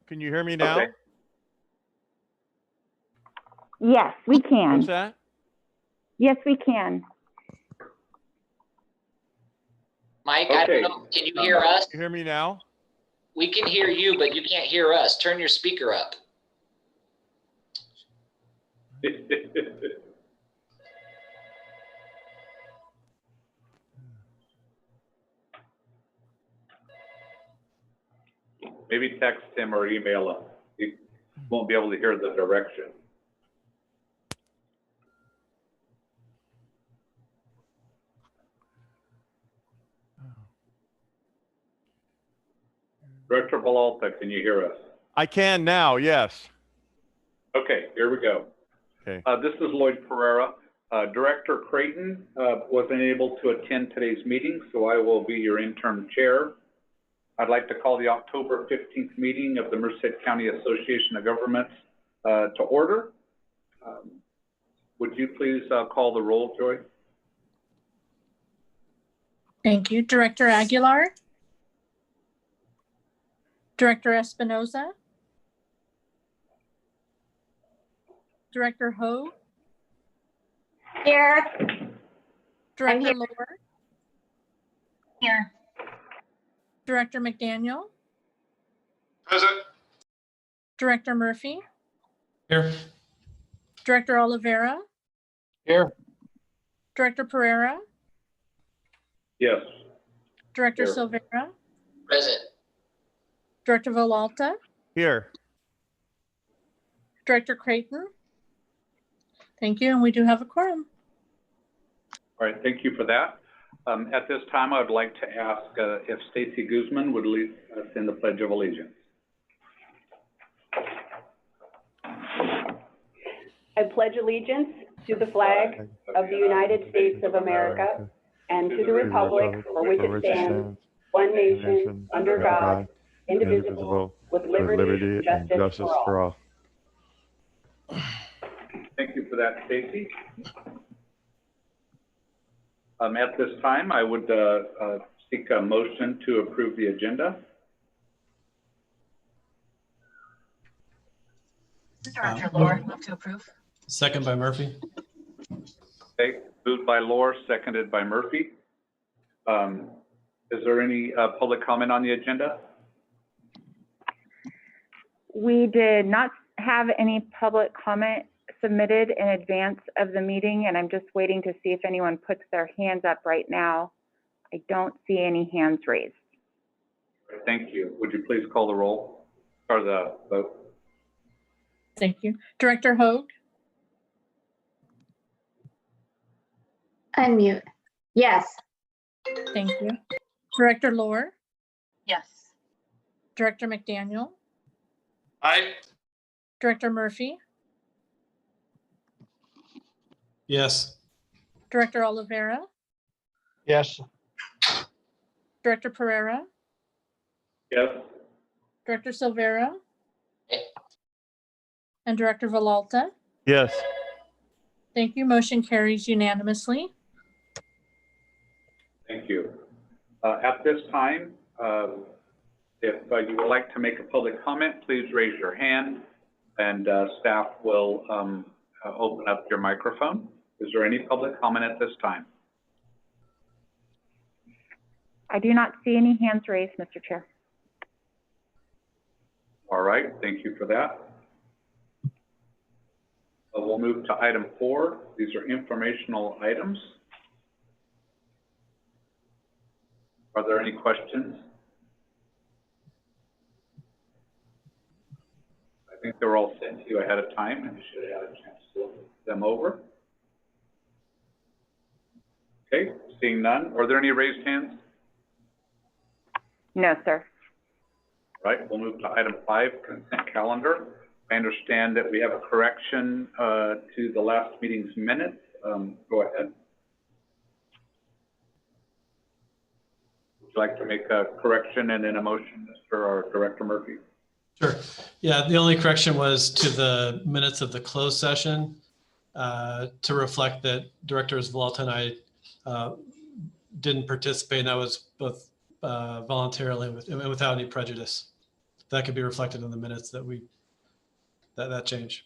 Can you hear me now? Okay. Yes, we can. What's that? Yes, we can. Mike, I Okay. don't know. Can you hear us? Can you hear me now? We can hear you, but you can't hear us. Turn your speaker up. Maybe text him or email him. He won't be able to hear the direction. Director Villalta, can you hear us? I can now, yes. Okay, here we go. Okay. This is Lloyd Pereira. Director Creighton wasn't able to attend today's meeting, so I will be your interim chair. I'd like to call the October 15th meeting of the Merced County Association of Governments to order. Would you please call the roll, Joy? Thank you. Director Aguilar? Director Espinoza? Director Ho? Here. Director here. Lohr? Here. Director McDaniel? Present. Director Murphy? Here. Director Oliveira? Here. Director Pereira? Yes. Director Here. Silvera? Present. Director Villalta? Here. Director Creighton? Thank you, and we do have a quorum. All right, thank you for that. At this time, I would like to ask if Stacy Guzman would lead us in the Pledge of Allegiance. I pledge allegiance to the flag of the United States of America and to the republic for which it stands, one nation, under God, indivisible, with liberty and justice for all. Thank you for that, Stacy. At this time, I would seek a motion to approve the agenda. Director Lohr, move to approve. Second by Murphy. Okay, moved by Lohr, seconded by Murphy. Is there any public comment on the agenda? We did not have any public comment submitted in advance of the meeting, and I'm just waiting to see if anyone puts their hands up right now. I don't see any hands raised. Thank you. Would you please call the roll or the vote? Thank you. Director Hoag? Unmute. Yes. Thank you. Director Lohr? Yes. Director McDaniel? Aye. Director Murphy? Yes. Director Oliveira? Yes. Director Pereira? Yes. Director Silvera? Okay. And Director Villalta? Yes. Thank you. Motion carries unanimously. Thank you. At this time, if you would like to make a public comment, please raise your hand and staff will open up your microphone. Is there any public comment at this time? I do not see any hands raised, Mr. Chair. All right, thank you for that. We'll move to item 4. These are informational items. Are there any questions? I think they were all sent to you ahead of time and you should have had a chance to look them over. Okay, seeing none. Are there any raised hands? No, sir. All right, we'll move to item 5, consent calendar. I understand that we have a correction to the last meeting's minutes. Go ahead. Would you like to make a correction and then a motion, Mr. or Director Murphy? Sure. Yeah, the only correction was to the minutes of the closed session to reflect that Directors Villalta and I didn't participate, and that was both voluntarily and without any prejudice. that could be reflected in the minutes that change.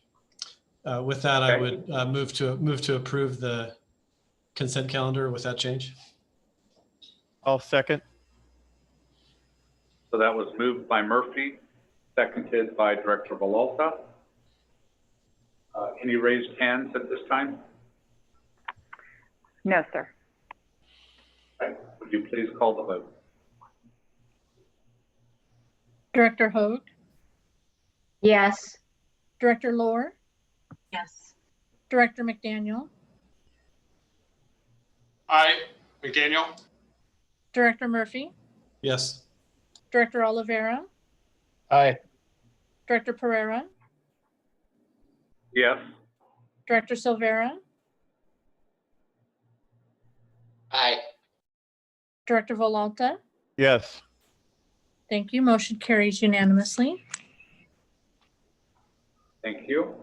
With that, I would move to approve the consent calendar with that change. I'll second. So that was moved by Murphy, seconded by Director Villalta. Any raised hands at this time? No, sir. Okay. Would you please call the vote? Director Hoag, Yes. Director Lohr, Yes. Director McDaniel, Aye. McDaniel? Director Murphy, Yes. Director Oliveira, Aye. Director Pereira, Yes. Director Silvera, Aye. Director Vololta. Yes. Thank you. Motion carries unanimously. Thank you.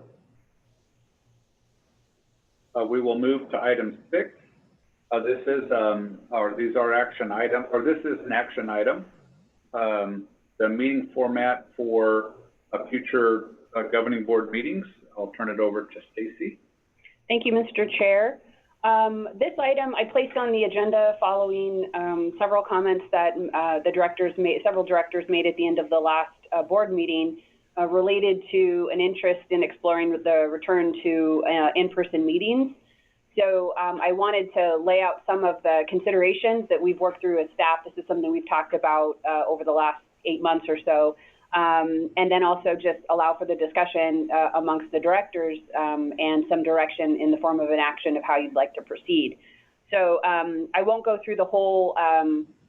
We will move to item 6. This is, these are action items, or this is an action item. The meeting format for future governing board meetings. I'll turn it over to Stacy. Thank you, Mr. Chair. This item I placed on the agenda following several comments that several directors made at the end of the last board meeting related to an interest in exploring the return to in-person meetings. So I wanted to lay out some of the considerations that we've worked through as staff. This is something we've talked about over the last 8 months or so. And then also just allow for the discussion amongst the directors and some direction in the form of an action of how you'd like to proceed. So I won't go through the whole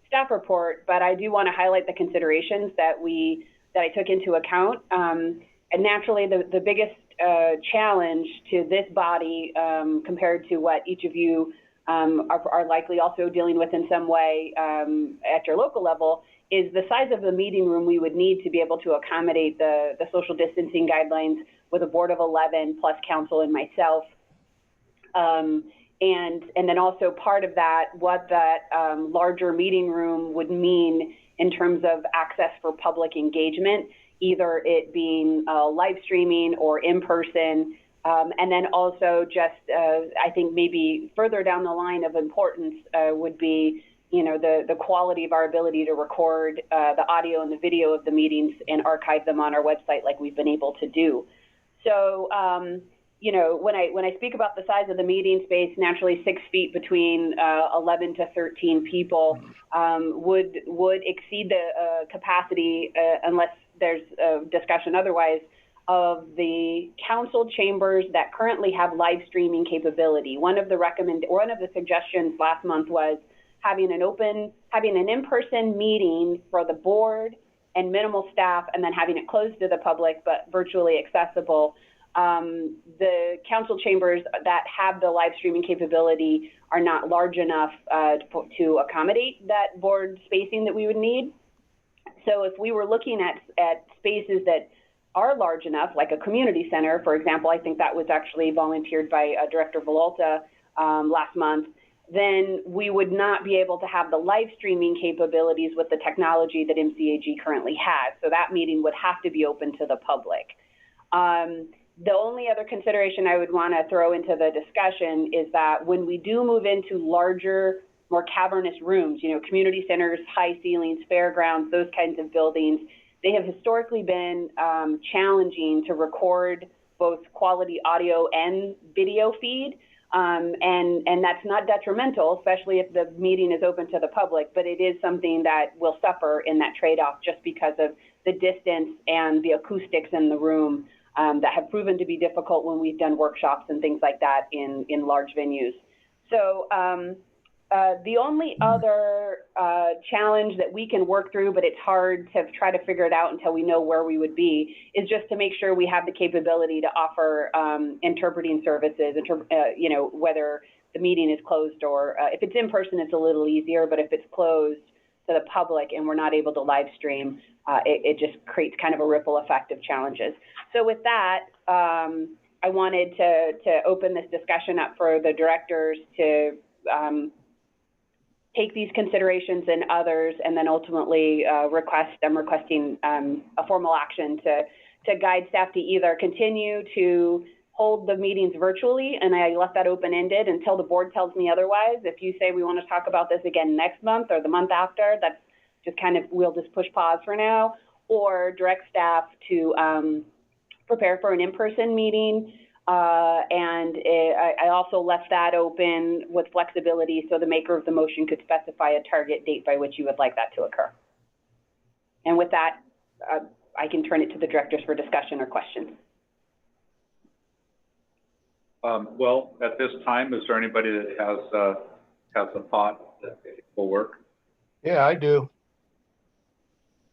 staff report, but I do want to highlight the considerations that I took into account. And naturally, the biggest challenge to this body compared to what each of you are likely also dealing with in some way at your local level is the size of the meeting room we would need to be able to accommodate the social distancing guidelines with a board of 11 plus council and myself. And then also part of that, what that larger meeting room would mean in terms of access for public engagement, either it being live streaming or in person. And then also just, I think maybe further down the line of importance would be, the quality of our ability to record the audio and the video of the meetings and archive them on our website like we've been able to do. So, when I speak about the size of the meeting space, naturally 6 feet between 11 to 13 people would exceed the capacity unless there's a discussion otherwise of the council chambers that currently have live streaming capability. One of the suggestions last month was having an in-person meeting for the board and minimal staff, and then having it closed to the public but virtually accessible. The council chambers that have the live streaming capability are not large enough to accommodate that board spacing that we would need. So if we were looking at spaces that are large enough, like a community center, for example, I think that was actually volunteered by Director Villalta last month, then we would not be able to have the live streaming capabilities with the technology that MCAG currently has. So that meeting would have to be open to the public. The only other consideration I would want to throw into the discussion is that when we do move into larger, more cavernous rooms, community centers, high ceilings, fairgrounds, those kinds of buildings, they have historically been challenging to record both quality audio and video feed. And that's not detrimental, especially if the meeting is open to the public, but it is something that will suffer in that trade-off just because of the distance and the acoustics in the room that have proven to be difficult when we've done workshops and things like that in large venues. So the only other challenge that we can work through, but it's hard to try to figure it out until we know where we would be, is just to make sure we have the capability to offer interpreting services, whether the meeting is closed or if it's in person, it's a little easier, but if it's closed to the public and we're not able to live stream, it just creates kind of a ripple effect of challenges. So with that, I wanted to open this discussion up for the directors to take these considerations and others, and then ultimately I'm requesting a formal action to guide staff to either continue to hold the meetings virtually, and I left that open-ended until the board tells me otherwise. If you say we want to talk about this again next month or the month after, that's just kind of, we'll just push pause for now, or direct staff to prepare for an in-person meeting. I also left that open with flexibility so the maker of the motion could specify a target date by which you would like that to occur. And with that, I can turn it to the directors for discussion or questions. Well, at this time, is there anybody that has a thought that it will work? Yeah, I do.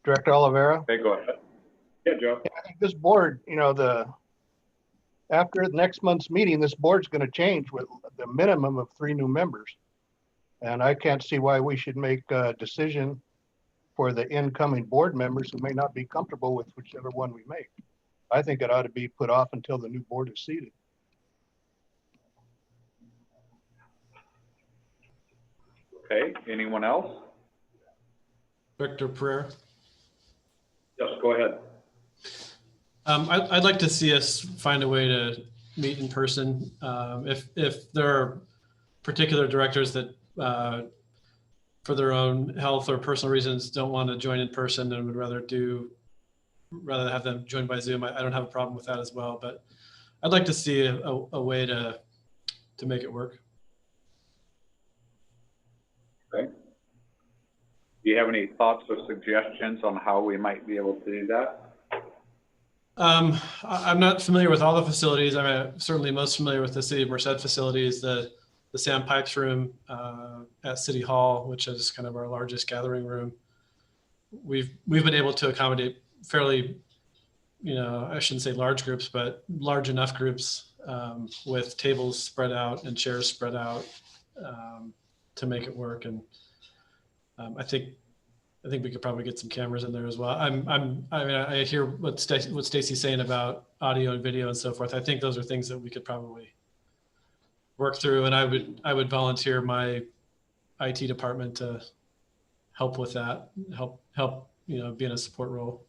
Director Oliveira? Okay, go ahead. Yeah, Joe. I think this board, after next month's meeting, this board's going to change with the minimum of 3 new members. And I can't see why we should make a decision for the incoming board members who may not be comfortable with whichever one we make. I think it ought to be put off until the new board is seated. Okay, anyone else? Director Pereira? Yes, go ahead. I'd like to see us find a way to meet in person. If there are particular directors that, for their own health or personal reasons, don't want to join in person and would rather have them join by Zoom, I don't have a problem with that as well. But I'd like to see a way to make it work. Okay. Do you have any thoughts or suggestions on how we might be able to do that? I'm not familiar with all the facilities. I'm certainly most familiar with the City of Merced facilities, the Sandpipes room at City Hall, which is kind of our largest gathering room. We've been able to accommodate fairly, I shouldn't say large groups, but large enough groups with tables spread out and chairs spread out to make it work. And I think we could probably get some cameras in there as well. I mean, I hear what Stacy's saying about audio and video and so forth. I think those are things that we could probably work through, and I would volunteer my IT department to help with that, help be in a support role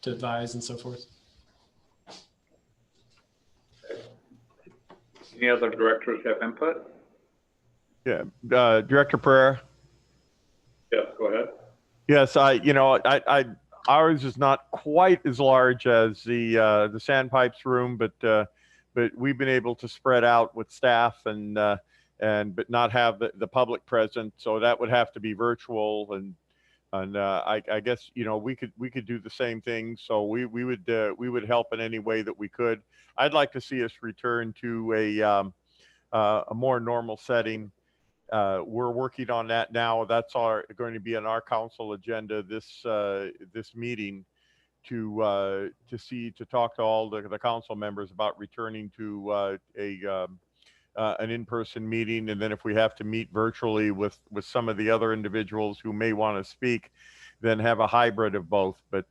to advise and so forth. Any other directors have input? Yeah, Director Pereira. Yes, go ahead. Yes, ours is not quite as large as the Sandpipes room, but we've been able to spread out with staff but not have the public present, so that would have to be virtual, and I guess we could do the same thing. So we would help in any way that we could. I'd like to see us return to a more normal setting. We're working on that now. That's going to be on our council agenda this meeting to talk to all the council members about returning to an in-person meeting, and then if we have to meet virtually with some of the other individuals who may want to speak, then have a hybrid of both. But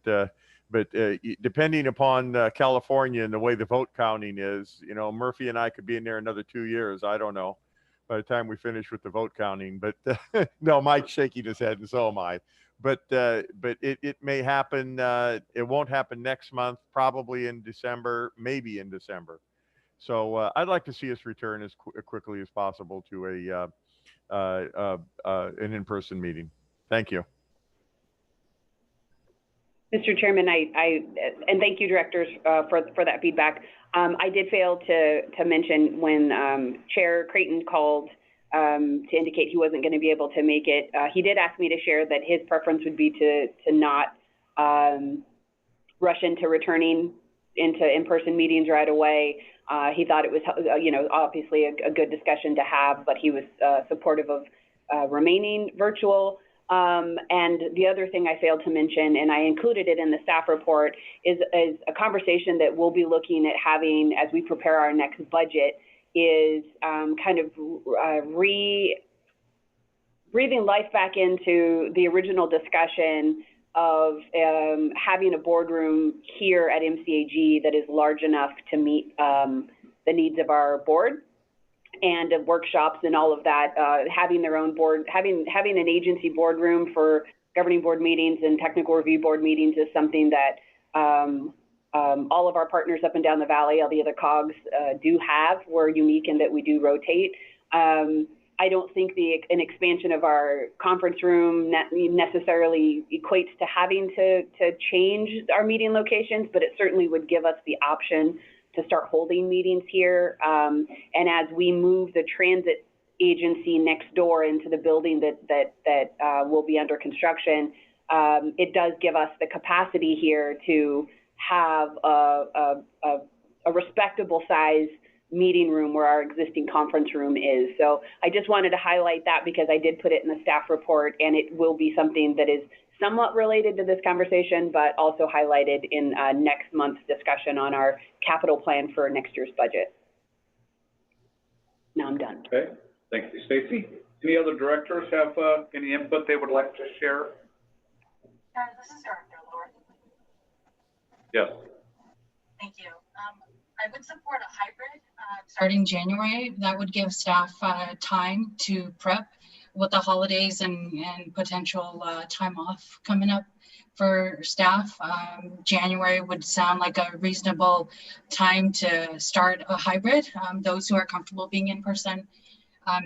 depending upon California and the way the vote counting is, Murphy and I could be in there another 2 years. I don't know by the time we finish with the vote counting. But no, Mike's shaking his head, and so am I. But it may happen. It won't happen next month, probably in December, maybe in December. So I'd like to see us return as quickly as possible to an in-person meeting. Thank you. Mr. Chairman, and thank you, directors, for that feedback. I did fail to mention when Chair Creighton called to indicate he wasn't going to be able to make it. He did ask me to share that his preference would be to not rush into returning into in-person meetings right away. He thought it was, obviously a good discussion to have, but he was supportive of remaining virtual. And the other thing I failed to mention, and I included it in the staff report, is a conversation that we'll be looking at having as we prepare our next budget, is kind of breathing life back into the original discussion of having a boardroom here at MCAG that is large enough to meet the needs of our board. and workshops and all of that, having their own board, having an agency boardroom for governing board meetings and technical review board meetings is something that all of our partners up and down the valley, all the other COGs do have. We're unique in that we do rotate. I don't think an expansion of our conference room necessarily equates to having to change our meeting locations, but it certainly would give us the option to start holding meetings here. And as we move the transit agency next door into the building that will be under construction, it does give us the capacity here to have a respectable size meeting room where our existing conference room is. So I just wanted to highlight that because I did put it in the staff report, and it will be something that is somewhat related to this conversation, but also highlighted in next month's discussion on our capital plan for next year's budget. Now I'm done. Okay, thank you, Stacy. Any other directors have any input they would like to share? This is Director Lord. Yes. Thank you. I would support a hybrid starting January. That would give staff time to prep with the holidays and potential time off coming up for staff. January would sound like a reasonable time to start a hybrid. Those who are comfortable being in person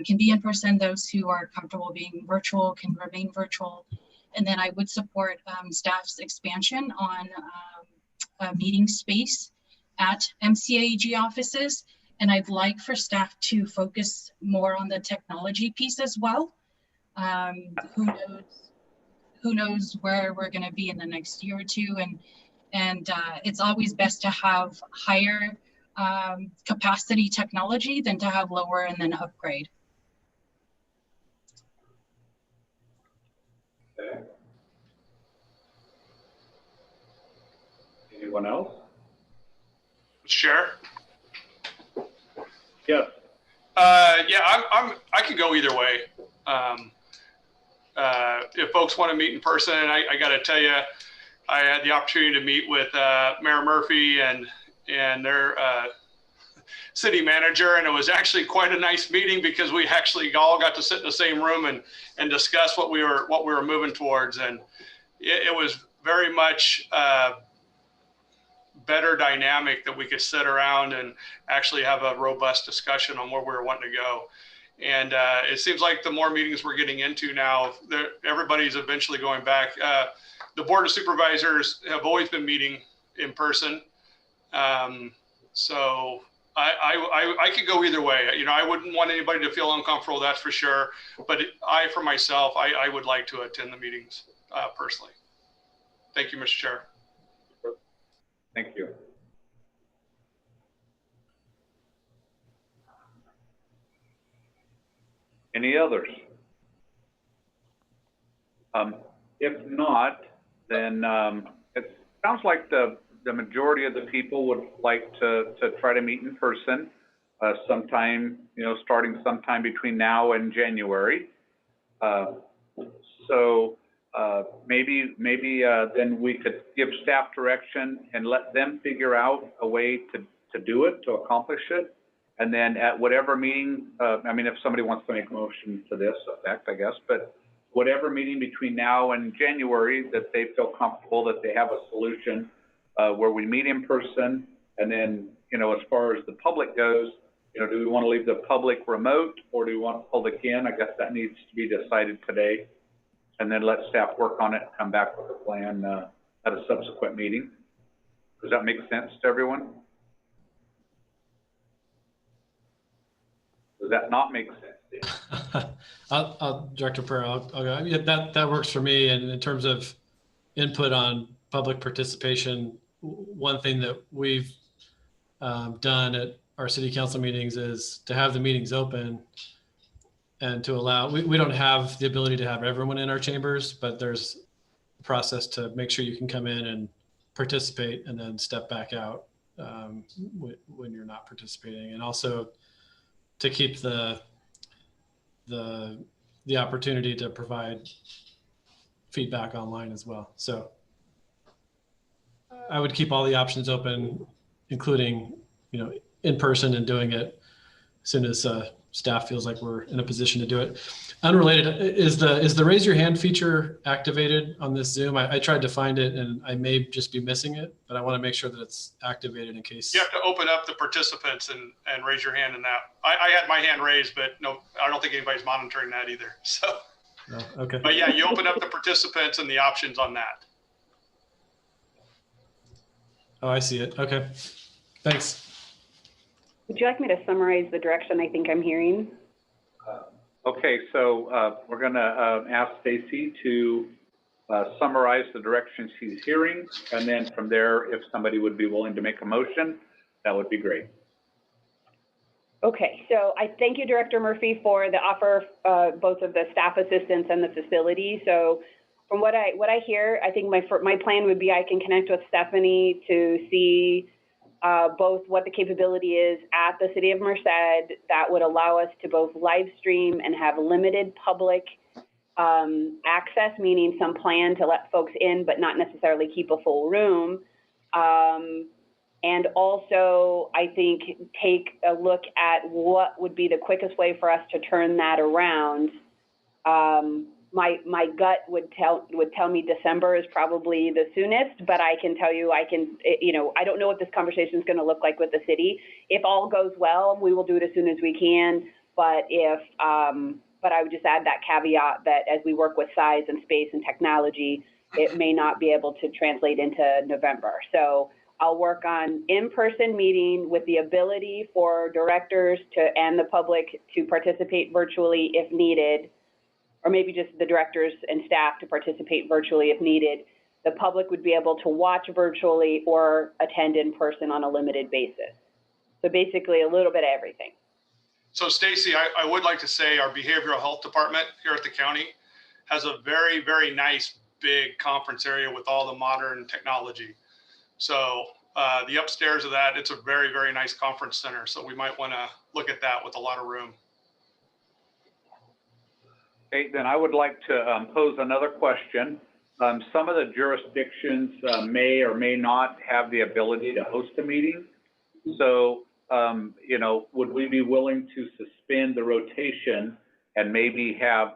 can be in person. Those who are comfortable being virtual can remain virtual. And then I would support staff's expansion on a meeting space at MCAG offices. And I'd like for staff to focus more on the technology piece as well. Who knows where we're going to be in the next year or two, and it's always best to have higher capacity technology than to have lower and then upgrade. Okay. Anyone else? Share. Yes. Yeah, I could go either way. If folks want to meet in person, I got to tell you, I had the opportunity to meet with Mayor Murphy and their city manager, and it was actually quite a nice meeting because we actually all got to sit in the same room and discuss what we were moving towards, and it was very much better dynamic that we could sit around and actually have a robust discussion on where we were wanting to go. And it seems like the more meetings we're getting into now, everybody's eventually going back. The Board of Supervisors have always been meeting in person. So I could go either way. You know, I wouldn't want anybody to feel uncomfortable, that's for sure. But for myself, I would like to attend the meetings personally. Thank you, Mr. Chair. Thank you. Any others? If not, then it sounds like the majority of the people would like to try to meet in person sometime, starting sometime between now and January. So maybe then we could give staff direction and let them figure out a way to do it, to accomplish it. And then at whatever meeting, I mean, if somebody wants to make a motion to this effect, I guess, but whatever meeting between now and January that they feel comfortable that they have a solution where we meet in person. And then, as far as the public goes, do we want to leave the public remote or do we want the public in? I guess that needs to be decided today. And then let staff work on it and come back with a plan at a subsequent meeting. Does that make sense to everyone? Does that not make sense? Director Pereira, I'll go. Yeah, that works for me. And in terms of input on public participation, one thing that we've done at our city council meetings is to have the meetings open and to allow, we don't have the ability to have everyone in our chambers, but there's a process to make sure you can come in and participate and then step back out when you're not participating. And also to keep the opportunity to provide feedback online as well. So I would keep all the options open, including, in person and doing it soon as staff feels like we're in a position to do it. Unrelated, is the raise your hand feature activated on this Zoom? I tried to find it and I may just be missing it, but I want to make sure that it's activated in case. You have to open up the participants and raise your hand in that. I had my hand raised, but no, I don't think anybody's monitoring that either. So, No, okay. but yeah, you open up the participants and the options on that. Oh, I see it. Okay. Thanks. Would you like me to summarize the direction I think I'm hearing? Okay, so we're going to ask Stacy to summarize the direction she's hearing, and then from there, if somebody would be willing to make a motion, that would be great. Okay, so I thank you, Director Murphy, for the offer, both of the staff assistance and the facility. So from what I hear, I think my plan would be I can connect with Stephanie to see both what the capability is at the City of Merced that would allow us to both live stream and have limited public access, meaning some plan to let folks in, but not necessarily keep a full room. And also, I think, take a look at what would be the quickest way for us to turn that around. My gut would tell me December is probably the soonest, but I can tell you, I don't know what this conversation is going to look like with the city. If all goes well, we will do it as soon as we can. But but I would just add that caveat that as we work with size and space and technology, it may not be able to translate into November. So I'll work on in-person meeting with the ability for directors and the public to participate virtually if needed, or maybe just the directors and staff to participate virtually if needed. The public would be able to watch virtually or attend in person on a limited basis. So basically a little bit of everything. So Stacy, I would like to say our behavioral health department here at the county has a very, very nice big conference area with all the modern technology. So the upstairs of that, it's a very, very nice conference center. So we might want to look at that with a lot of room. Okay, then I would like to pose another question. Some of the jurisdictions may or may not have the ability to host a meeting. So, would we be willing to suspend the rotation and maybe have,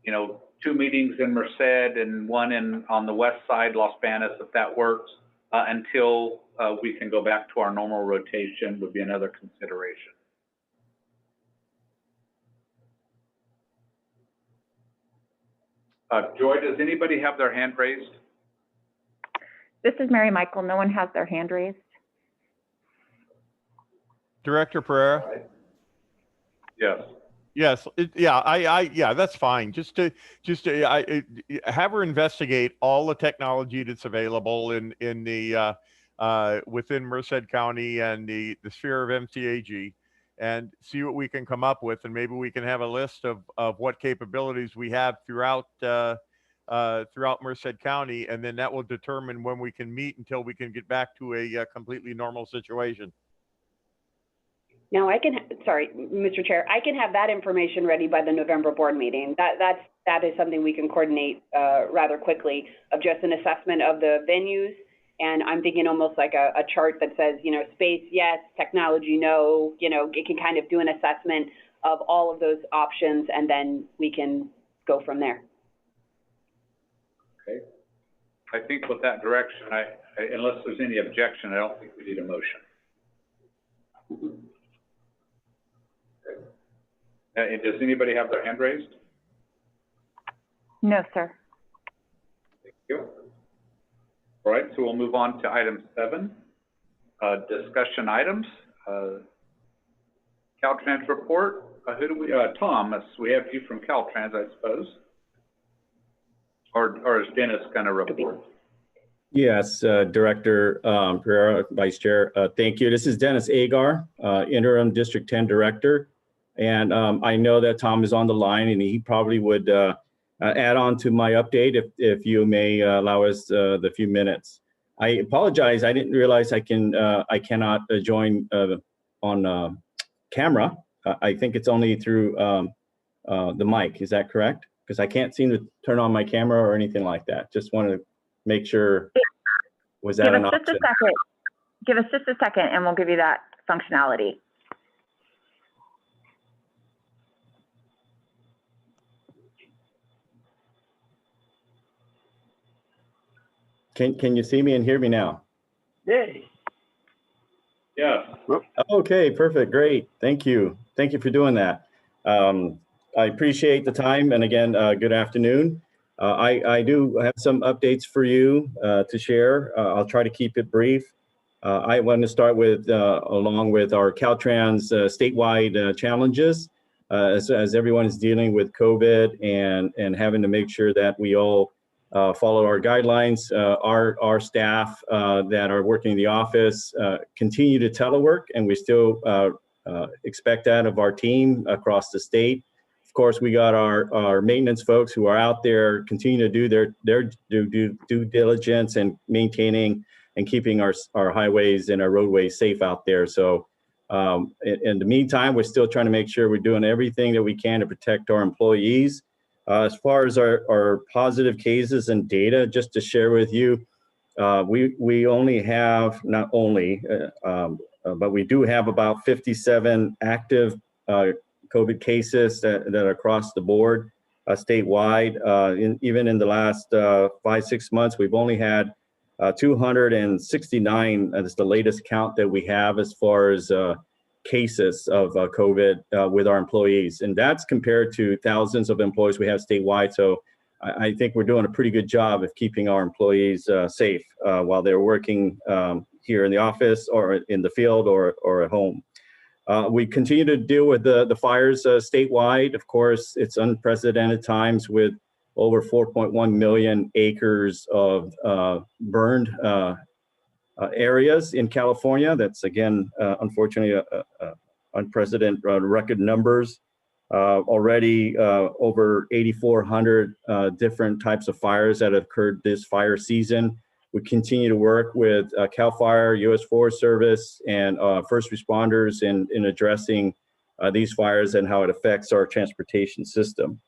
2 meetings in Merced and one on the west side, Los Banos, if that works, until we can go back to our normal rotation would be another consideration. Joy, does anybody have their hand raised? This is Mary Michael. No one has their hand raised. Director Pereira? Yes. Yes, yeah, that's fine. Just to have her investigate all the technology that's available in the within Merced County and the sphere of MCAG, and see what we can come up with, and maybe we can have a list of what capabilities we have throughout Merced County, and then that will determine when we can meet until we can get back to a completely normal situation. Now sorry, Mr. Chair, I can have that information ready by the November board meeting. That is something we can coordinate rather quickly, of just an assessment of the venues. And I'm thinking almost like a chart that says, space, yes, technology, no, it can kind of do an assessment of all of those options, and then we can go from there. Okay. I think with that direction, unless there's any objection, I don't think we need a motion. Does anybody have their hand raised? No, sir. Thank you. All right, so we'll move on to item 7, discussion items. Caltrans report. Who do we? Thomas, we have you from Caltrans, I suppose. Or is Dennis going to report? Yes, Director Pereira, Vice Chair. Thank you. This is Dennis Agar, Interim District 10 Director. And I know that Tom is on the line, and he probably would add on to my update if you may allow us the few minutes. I apologize. I didn't realize I cannot join on camera. I think it's only through the mic. Is that correct? Because I can't seem to turn on my camera or anything like that. Just wanted to make sure. Was that an option? Give us just a second, and we'll give you that functionality. Can you see me and hear me now? Yay. Yes. Okay, perfect, great. Thank you. Thank you for doing that. I appreciate the time, and again, good afternoon. I do have some updates for you to share. I'll try to keep it brief. I want to start with, along with our Caltrans statewide challenges, as everyone is dealing with COVID and having to make sure that we all follow our guidelines. Our staff that are working in the office continue to telework, and we still expect that of our team across the state. Of course, we got our maintenance folks who are out there continue to do their due diligence and maintaining and keeping our highways and our roadways safe out there. So in the meantime, we're still trying to make sure we're doing everything that we can to protect our employees. As far as our positive cases and data, just to share with you, we only have, not only, but we do have about 57 active COVID cases that are across the board statewide. Even in the last 5-6 months, we've only had 269. That's the latest count that we have as far as cases of COVID with our employees. And that's compared to thousands of employees we have statewide. So I think we're doing a pretty good job of keeping our employees safe while they're working here in the office or in the field or at home. We continue to deal with the fires statewide. Of course, it's unprecedented times with over 4.1 million acres of burned areas in California. That's, again, unfortunately, unprecedented record numbers. Already over 8,400 different types of fires that have occurred this fire season. We continue to work with CAL FIRE, U.S. Forest Service, and first responders in addressing these fires and how it affects our transportation system.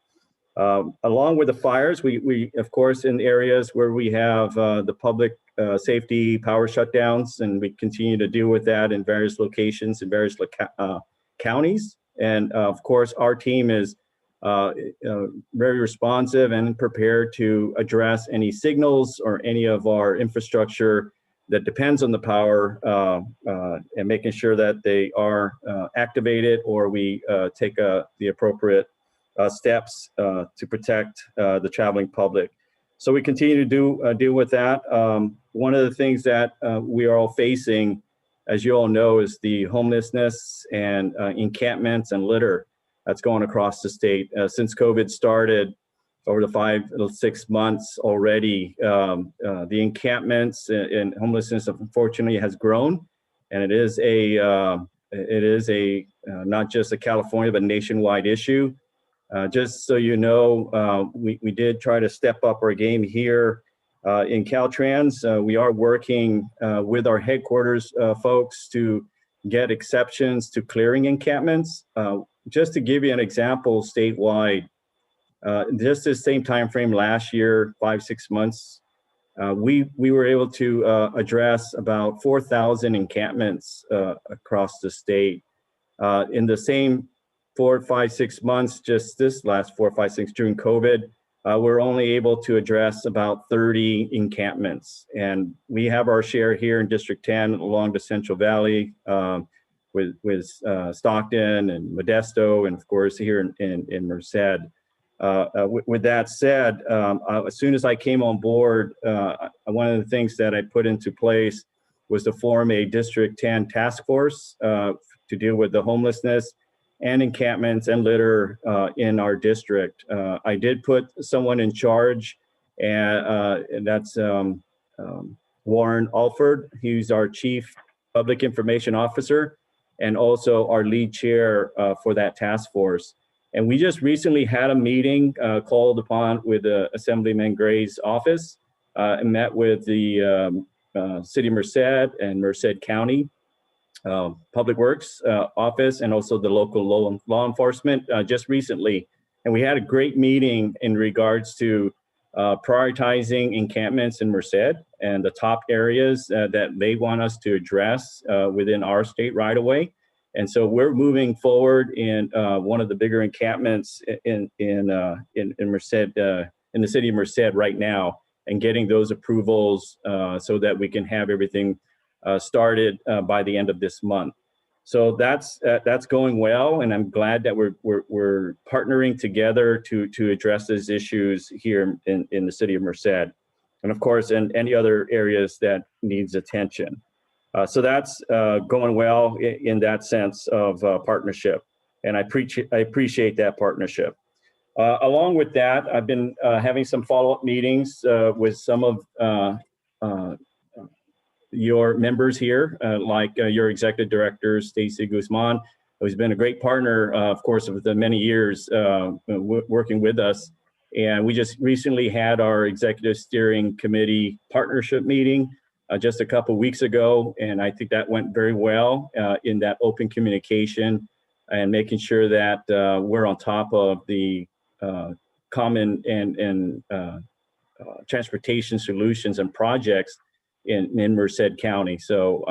Along with the fires, we of course, in areas where we have the public safety power shutdowns, and we continue to deal with that in various locations in various counties. And of course, our team is very responsive and prepared to address any signals or any of our infrastructure that depends on the power and making sure that they are activated, or we take the appropriate steps to protect the traveling public. So we continue to deal with that. One of the things that we are all facing, as you all know, is the homelessness and encampments and litter that's going across the state. Since COVID started over the 5 to 6 months already, the encampments and homelessness unfortunately has grown, and it is a not just a California but nationwide issue. Just so you know, we did try to step up our game here in Caltrans. We are working with our headquarters folks to get exceptions to clearing encampments. Just to give you an example, statewide, just the same time frame last year, 5-6 months, we were able to address about 4,000 encampments across the state. In the same 4, 5, 6 months, just this last 4, 5, 6 during COVID, we're only able to address about 30 encampments. And we have our share here in District 10 along the Central Valley with Stockton and Modesto, and of course here in Merced. With that said, as soon as I came on board, one of the things that I put into place was to form a District 10 task force to deal with the homelessness and encampments and litter in our district. I did put someone in charge, and that's Warren Alford. He's our Chief Public Information Officer and also our lead chair for that task force. And we just recently had a meeting called upon with Assemblyman Gray's office and met with the City of Merced and Merced County Public Works office, and also the local law enforcement just recently. And we had a great meeting in regards to prioritizing encampments in Merced and the top areas that they want us to address within our state right away. And so we're moving forward in one of the bigger encampments in Merced, in the city of Merced right now. and getting those approvals so that we can have everything started by the end of this month. So that's going well, and I'm glad that we're partnering together to address those issues here in the city of Merced, and of course in any other areas that needs attention. So that's going well in that sense of partnership, and I appreciate that partnership. Along with that, I've been having some follow-up meetings with some of your members here, like your executive director, Stacy Guzman, who's been a great partner, of course, with the many years working with us. And we just recently had our executive steering committee partnership meeting just a couple of weeks ago. And I think that went very well in that open communication and making sure that we're on top of the common and transportation solutions and projects in Merced County. So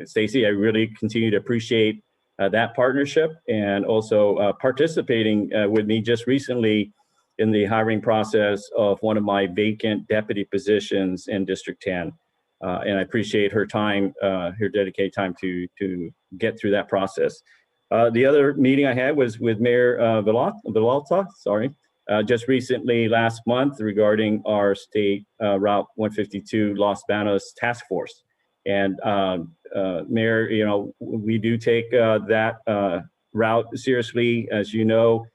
Stacy, I really continue to appreciate that partnership, and also participating with me just recently in the hiring process of one of my vacant deputy positions in District 10. And I appreciate her time, her dedicated time to get through that process. The other meeting I had was with Mayor Villalta, just recently last month regarding our state Route 152 Los Banos task force. And Mayor, you know, we do take that route seriously. As you know,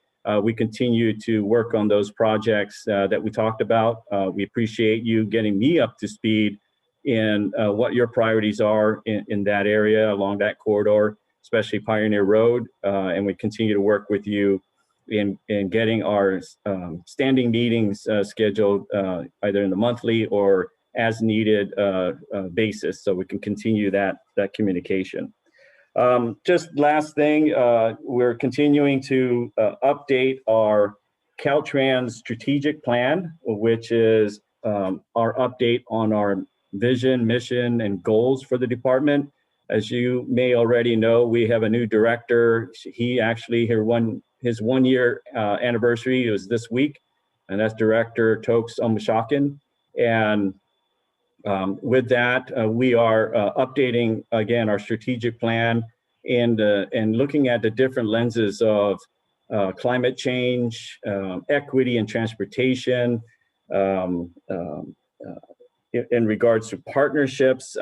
we continue to work on those projects that we talked about. We appreciate you getting me up to speed in what your priorities are in that area along that corridor, especially Pioneer Road. And we continue to work with you in getting our standing meetings scheduled either in the monthly or as needed basis, so we can continue that communication. Just last thing, we're continuing to update our Caltrans strategic plan, which is our update on our vision, mission, and goals for the department. As you may already know, we have a new director. He actually, his 1 year anniversary was this week, and that's Director Tokes Omashakin. And with that, we are updating again our strategic plan and looking at the different lenses of climate change, equity and transportation, in regards to partnerships,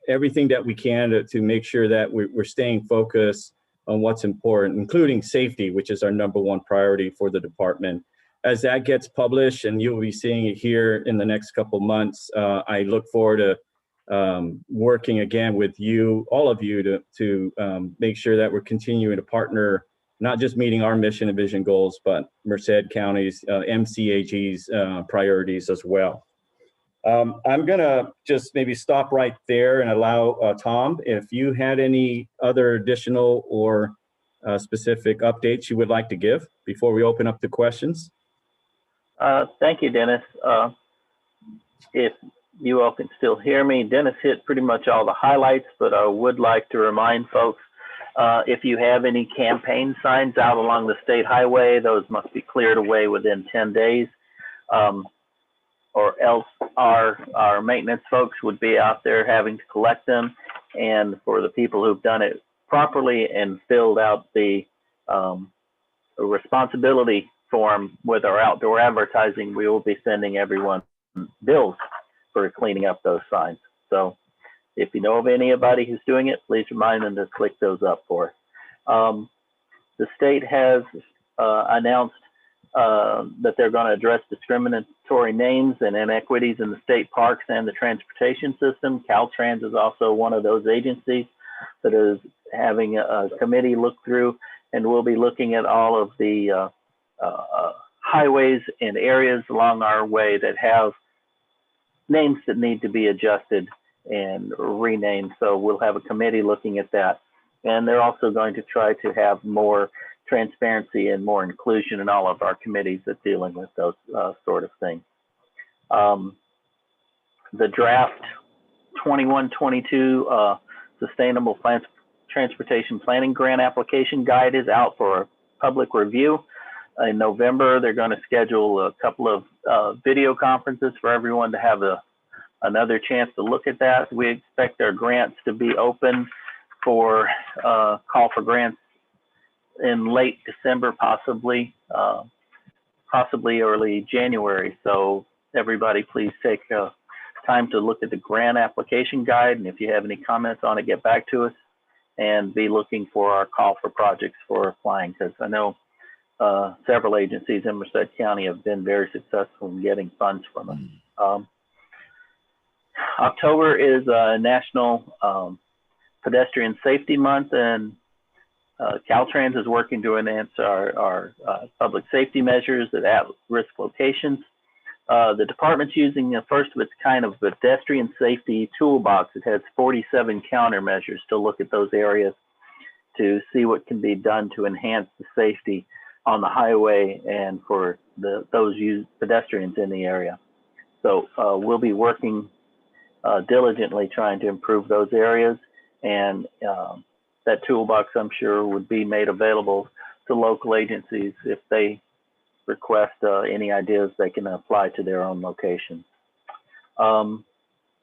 everything that we can to make sure that we're staying focused on what's important, including safety, which is our #1 priority for the department. As that gets published, and you'll be seeing it here in the next couple months, I look forward to working again with you, all of you, to make sure that we're continuing to partner, not just meeting our mission and vision goals, but Merced County's MCAG's priorities as well. I'm gonna just maybe stop right there and allow Tom, if you had any other additional or specific updates you would like to give before we open up the questions. Thank you, Dennis. If you all can still hear me, Dennis hit pretty much all the highlights, but I would like to remind folks, if you have any campaign signs out along the state highway, those must be cleared away within 10 days. Or else our maintenance folks would be out there having to collect them. And for the people who've done it properly and filled out the responsibility form with our outdoor advertising, we will be sending everyone bills for cleaning up those signs. So if you know of anybody who's doing it, please remind them to click those up for us. The state has announced that they're going to address discriminatory names and inequities in the state parks and the transportation system. Caltrans is also one of those agencies that is having a committee look through, and we'll be looking at all of the highways and areas along our way that have names that need to be adjusted and renamed. So we'll have a committee looking at that. And they're also going to try to have more transparency and more inclusion in all of our committees that dealing with those sort of things. The draft 21-22 Sustainable Transportation Planning Grant Application Guide is out for public review. in November, they're going to schedule a couple of video conferences for everyone to have another chance to look at that. We expect our grants to be open for call for grants in late December, possibly early January. So everybody, please take time to look at the grant application guide, and if you have any comments on it, get back to us, and be looking for our call for projects for applying, because I know several agencies in Merced County have been very successful in getting funds from us. October is National Pedestrian Safety Month, and Caltrans is working to enhance our public safety measures at at-risk locations. The department's using the first of its kind of pedestrian safety toolbox. It has 47 countermeasures to look at those areas to see what can be done to enhance the safety on the highway and for those pedestrians in the area. So we'll be working diligently trying to improve those areas, and that toolbox, I'm sure, would be made available to local agencies if they request any ideas they can apply to their own location.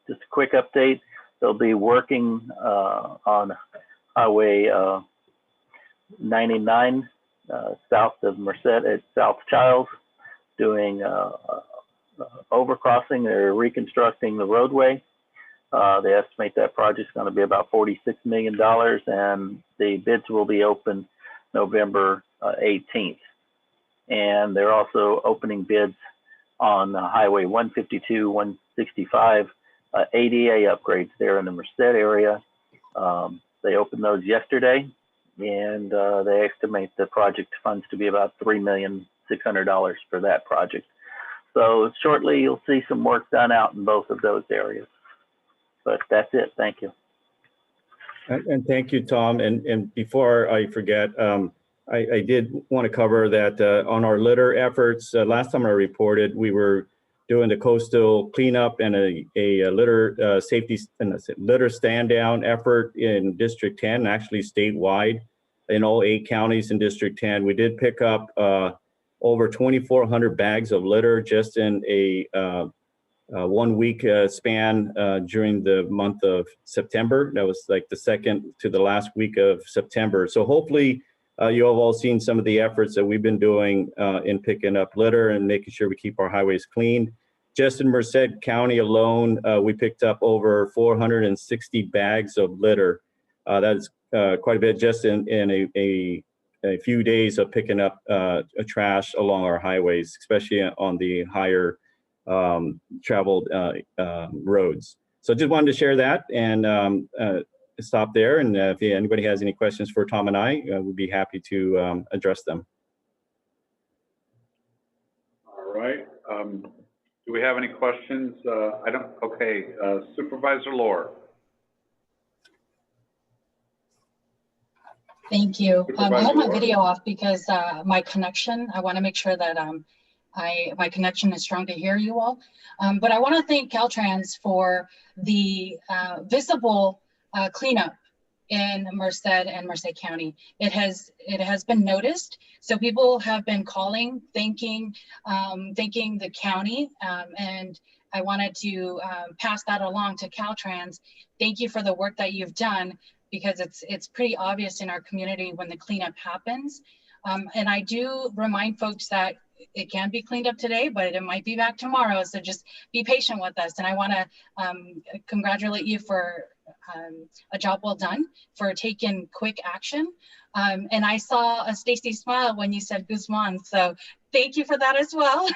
Just a quick update, they'll be working on Highway 99 south of Merced at South Childs, doing overcrossing. They're reconstructing the roadway. They estimate that project's going to be about $46 million, and the bids will be open November 18th. And they're also opening bids on Highway 152, 165, ADA upgrades there in the Merced area. They opened those yesterday, and they estimate the project funds to be about $3,600,000 for that project. So shortly, you'll see some work done out in both of those areas. But that's it. Thank you. And thank you, Tom. And before I forget, I did want to cover that on our litter efforts. Last time I reported, we were doing the coastal cleanup and a litter safety and litter stand down effort in District 10, actually statewide in all 8 counties in District 10. We did pick up over 2,400 bags of litter just in a 1 week span during the month of September. That was like the second to the last week of September. So hopefully you have all seen some of the efforts that we've been doing in picking up litter and making sure we keep our highways clean. Just in Merced County alone, we picked up over 460 bags of litter. That's quite a bit just in a few days of picking up trash along our highways, especially on the higher traveled roads. So just wanted to share that and stop there. And if anybody has any questions for Tom and I, we'd be happy to address them. All right. Do we have any questions? Okay. Supervisor Lohr. Thank you. I have my video off because my connection, I want to make sure that my connection is strong to hear you all. But I want to thank Caltrans for the visible cleanup in Merced and Merced County. It has been noticed. So people have been calling, thanking the county, and I wanted to pass that along to Caltrans. Thank you for the work that you've done, because it's pretty obvious in our community when the cleanup happens. And I do remind folks that it can be cleaned up today, but it might be back tomorrow. So just be patient with us. And I want to congratulate you for a job well done, for taking quick action. And I saw a Stacy smile when you said Guzman. So thank you for that as well.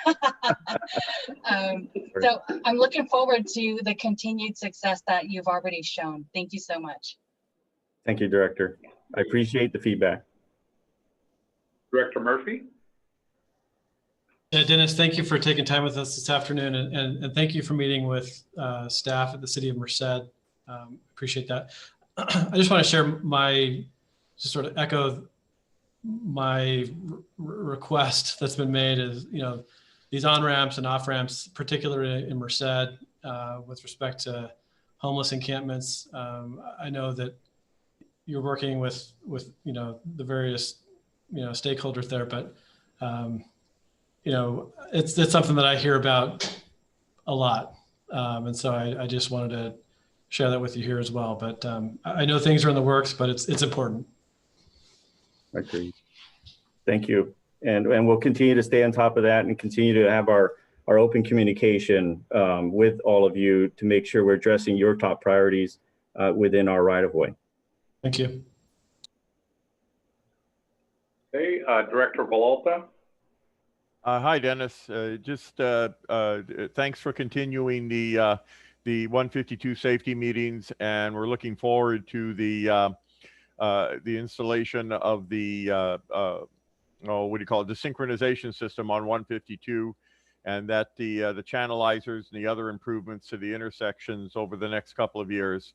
So I'm looking forward to the continued success that you've already shown. Thank you so much. Thank you, Director. I appreciate the feedback. Director Murphy? Yeah, Dennis, thank you for taking time with us this afternoon, and thank you for meeting with staff at the City of Merced. Appreciate that. I just want to share just sort of echo my request that's been made is, these on-ramps and off-ramps, particularly in Merced, with respect to homeless encampments. I know that you're working with the various stakeholders there, but You know, it's something that I hear about a lot. And so I just wanted to share that with you here as well. But I know things are in the works, but it's important. Agreed. Thank you. And we'll continue to stay on top of that and continue to have our open communication with all of you to make sure we're addressing your top priorities within our right-of-way. Thank you. Okay, Director Villalta. Hi, Dennis. Thanks for continuing the 152 safety meetings, and we're looking forward to the installation of the what do you call it, the synchronization system on 152, and that the channelizers and the other improvements to the intersections over the next couple of years.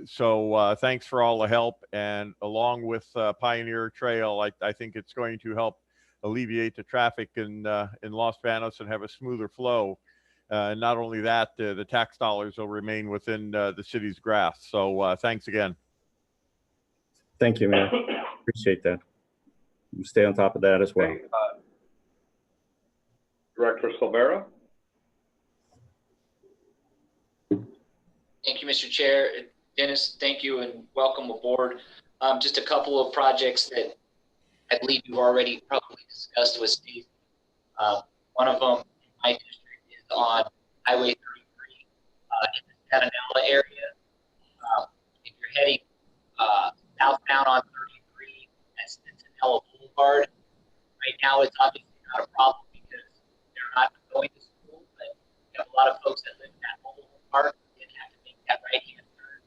So thanks for all the help, and along with Pioneer Trail, I think it's going to help alleviate the traffic in Los Banos and have a smoother flow. And not only that, the tax dollars will remain within the city's grasp. So thanks again. Thank you, Mayor. Appreciate that. We'll stay on top of that as well. Okay, Director Silvera. Thank you, Mr. Chair. Dennis, thank you and welcome aboard. Just a couple of projects that I believe you've already probably discussed with Steve. One of them in my district is on Highway 33 in the Santanella area. If you're heading southbound on 33 at Santanella Boulevard, right now it's obviously not a problem because they're not going to school, but you have a lot of folks that live in that mobile home park and have to make that right-hand turn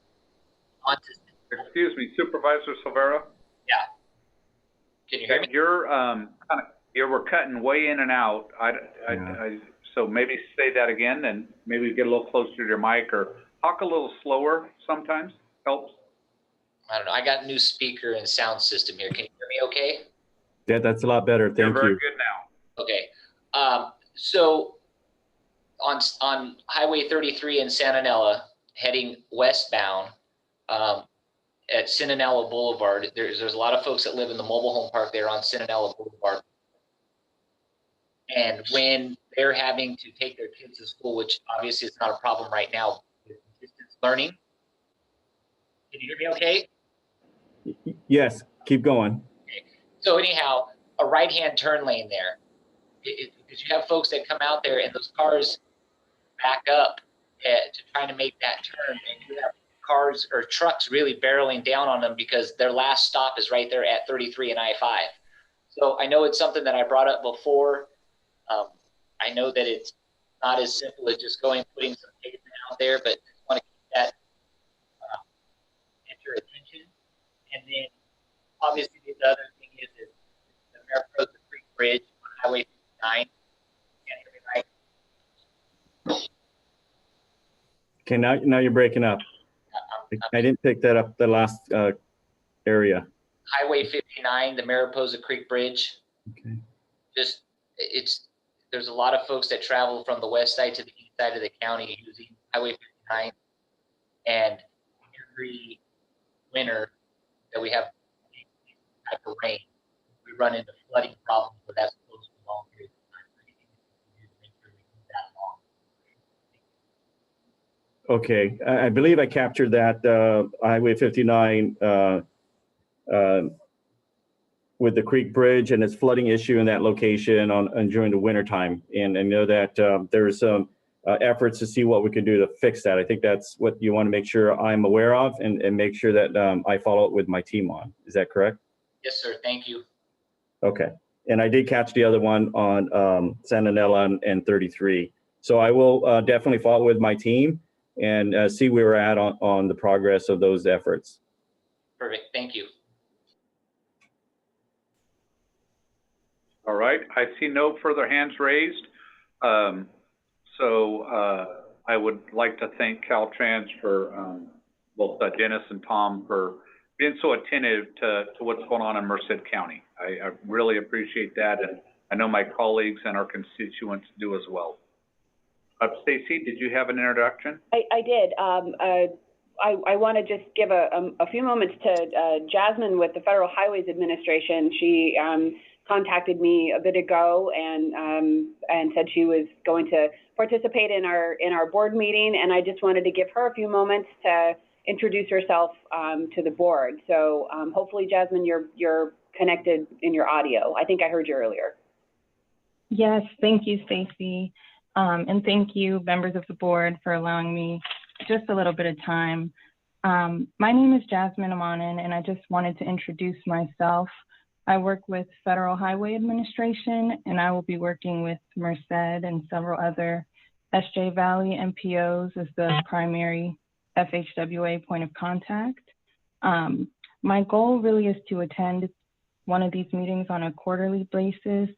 onto Santanella. Excuse me, Supervisor Silvera. Yeah. Can you hear me? You were cutting way in and out. So maybe say that again, and maybe get a little closer to your mic, or talk a little slower sometimes. Helps. I don't know. I got a new speaker and sound system here. Can you hear me okay? Yeah, that's a lot better. Thank you. You're very good now. Okay. So on Highway 33 in Santanella, heading westbound, at Santanella Boulevard, there's a lot of folks that live in the mobile home park there on Santanella Boulevard. And when they're having to take their kids to school, which obviously is not a problem right now with distance learning. Can you hear me okay? Yes, keep going. Okay. So anyhow, a right-hand turn lane there. Because you have folks that come out there and those cars back up to trying to make that turn, and you have cars or trucks really barreling down on them because their last stop is right there at 33 and I-5. So I know it's something that I brought up before. I know that it's not as simple as just putting some pavement out there, but I want to keep that at your attention. And then obviously the other thing is the Mariposa Creek Bridge on Highway 59. Can't hear me right? Okay, now you're breaking up. I didn't pick that up, the last area. Highway 59, the Mariposa Creek Bridge. Okay. There's a lot of folks that travel from the west side to the east side of the county using Highway 59. And every winter that we have type of rain, we run into flooding problems where that's close to long periods of time. Anything we can do to make sure we move that along. Okay, I believe I captured that Highway 59 with the Creek Bridge and its flooding issue in that location during the winter time. And I know that there's some efforts to see what we can do to fix that. I think that's what you want to make sure I'm aware of and make sure that I follow up with my team on. Is that correct? Yes, sir. Thank you. Okay. And I did catch the other one on Santanella and 33. So I will definitely follow with my team and see where we're at on the progress of those efforts. Perfect. Thank you. All right. I see no further hands raised. So I would like to thank Caltrans for both Dennis and Tom for being so attentive to what's going on in Merced County. I really appreciate that, and I know my colleagues and our constituents do as well. Stacy, did you have an introduction? I did. I want to just give a few moments to Jasmine with the Federal Highways Administration. She contacted me a bit ago and said she was going to participate in our board meeting, and I just wanted to give her a few moments to introduce herself to the board. So hopefully, Jasmine, you're connected in your audio. I think I heard you earlier. Yes, thank you, Stacy. And thank you, members of the board, for allowing me just a little bit of time. My name is Jasmine Amanin, and I just wanted to introduce myself. I work with Federal Highway Administration, and I will be working with Merced and several other SJ Valley MPOs as the primary FHWA point of contact. My goal really is to attend one of these meetings on a quarterly basis,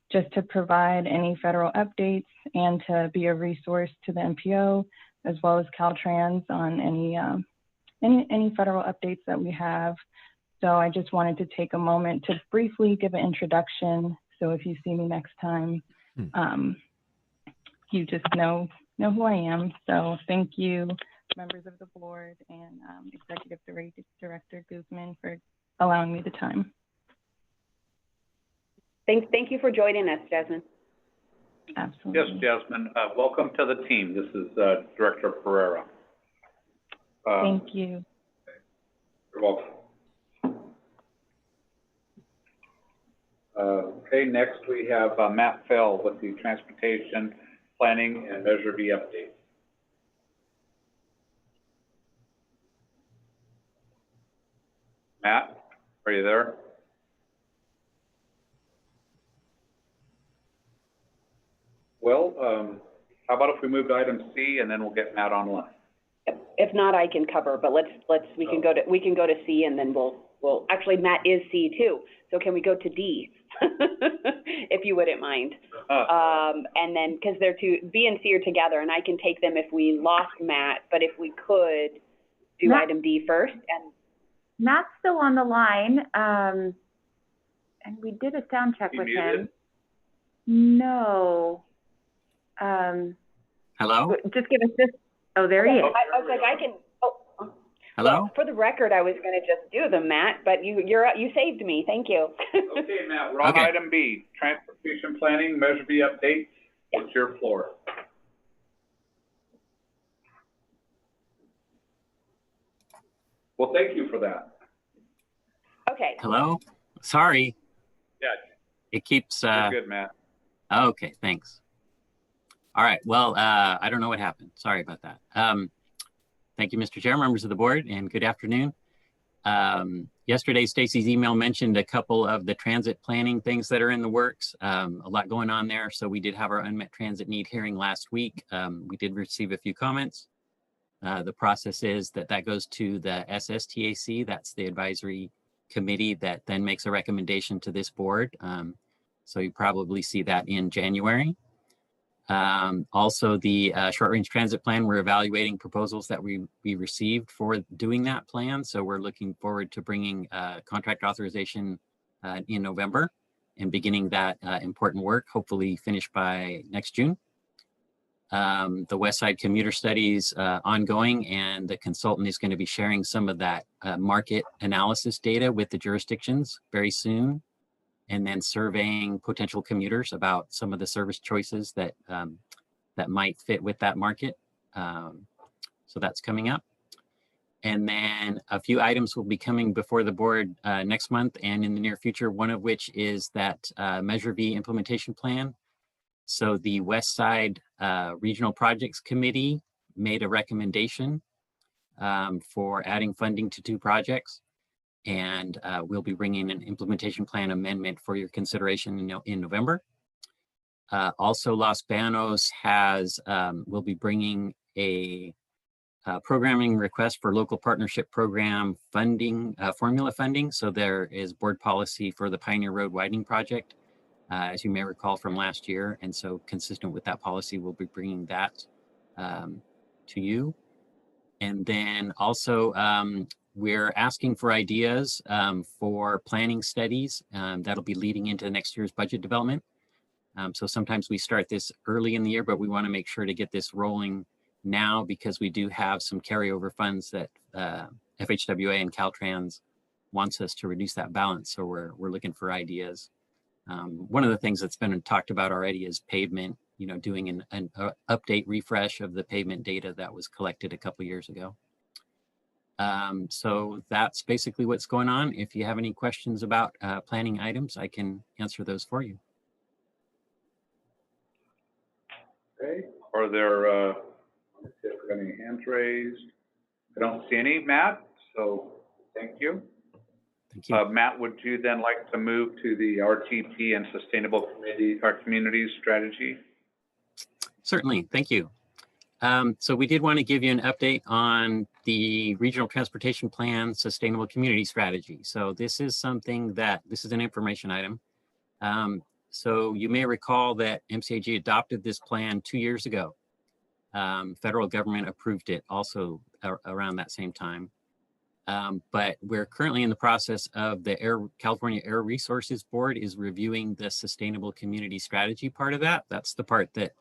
just to provide any federal updates and to be a resource to the MPO as well as Caltrans on any federal updates that we have. So I just wanted to take a moment to briefly give an introduction. So if you see me next time, you just know who I am. So thank you, members of the board and Executive Director Guzman, for allowing me the time. Thank you for joining us, Jasmine. Absolutely. Yes, Jasmine. Welcome to the team. This is Director Pereira. Thank you. You're welcome. Okay, next we have Matt Fell with the Transportation Planning and Measure B update. Matt, are you there? Well, how about if we move to item C and then we'll get Matt online. If not, I can cover, but we can go to C, and then we'll actually, Matt is C too. So can we go to D, if you wouldn't mind? And then, because they're B and C are together, and I can take them if we lost Matt, but if we could do item D first. And Matt's still on the line, and we did a sound check with him. No. Hello? Just give us this. Oh, there he is. I was like, I can. Oh. Hello? Well, for the record, I was going to just do them, Matt, but you saved me. Thank you. Okay, Matt, we're on item B, Transportation Planning, Measure B update. It's your floor. Well, thank you for that. Okay. Hello? Sorry. Yeah. It keeps... You're good, Matt. Okay, thanks. All right, well, I don't know what happened. Sorry about that. Thank you, Mr. Chair, members of the board, and good afternoon. Yesterday, Stacy's email mentioned a couple of the transit planning things that are in the works. A lot going on there. So we did have our unmet transit need hearing last week. We did receive a few comments. The process is that goes to the SSTAC. That's the advisory committee that then makes a recommendation to this board. So you probably see that in January. Also, the short range transit plan, we're evaluating proposals that we received for doing that plan. So we're looking forward to bringing contract authorization in November and beginning that important work, hopefully finished by next June. The West Side commuter studies ongoing, and the consultant is going to be sharing some of that market analysis data with the jurisdictions very soon, and then surveying potential commuters about some of the service choices that that might fit with that market. So that's coming up. And then a few items will be coming before the board next month and in the near future, one of which is that Measure B implementation plan. So the West Side Regional Projects Committee made a recommendation for adding funding to 2 projects. And we'll be bringing an implementation plan amendment for your consideration in November. Also, Los Banos will be bringing a programming request for local partnership program funding, formula funding. So there is board policy for the Pioneer Road widening project, as you may recall from last year. And so consistent with that policy, we'll be bringing that to you. And then also, we're asking for ideas for planning studies that'll be leading into next year's budget development. So sometimes we start this early in the year, but we want to make sure to get this rolling now because we do have some carryover funds that FHWA and Caltrans wants us to reduce that balance. So we're looking for ideas One of the things that's been talked about already is pavement, doing an update refresh of the pavement data that was collected a couple years ago. So that's basically what's going on. If you have any questions about planning items, I can answer those for you. Okay, are there any hands raised? I don't see any, Matt, so thank you. Thank you. Matt, would you then like to move to the RTP and Sustainable Communities Strategy? Certainly, thank you. So we did want to give you an update on the Regional Transportation Plan Sustainable Community Strategy. So this is something this is an information item. So you may recall that MCAG adopted this plan 2 years ago. Federal government approved it also around that same time. But we're currently in the process of the California Air Resources Board is reviewing the Sustainable Community Strategy part of that. That's the part that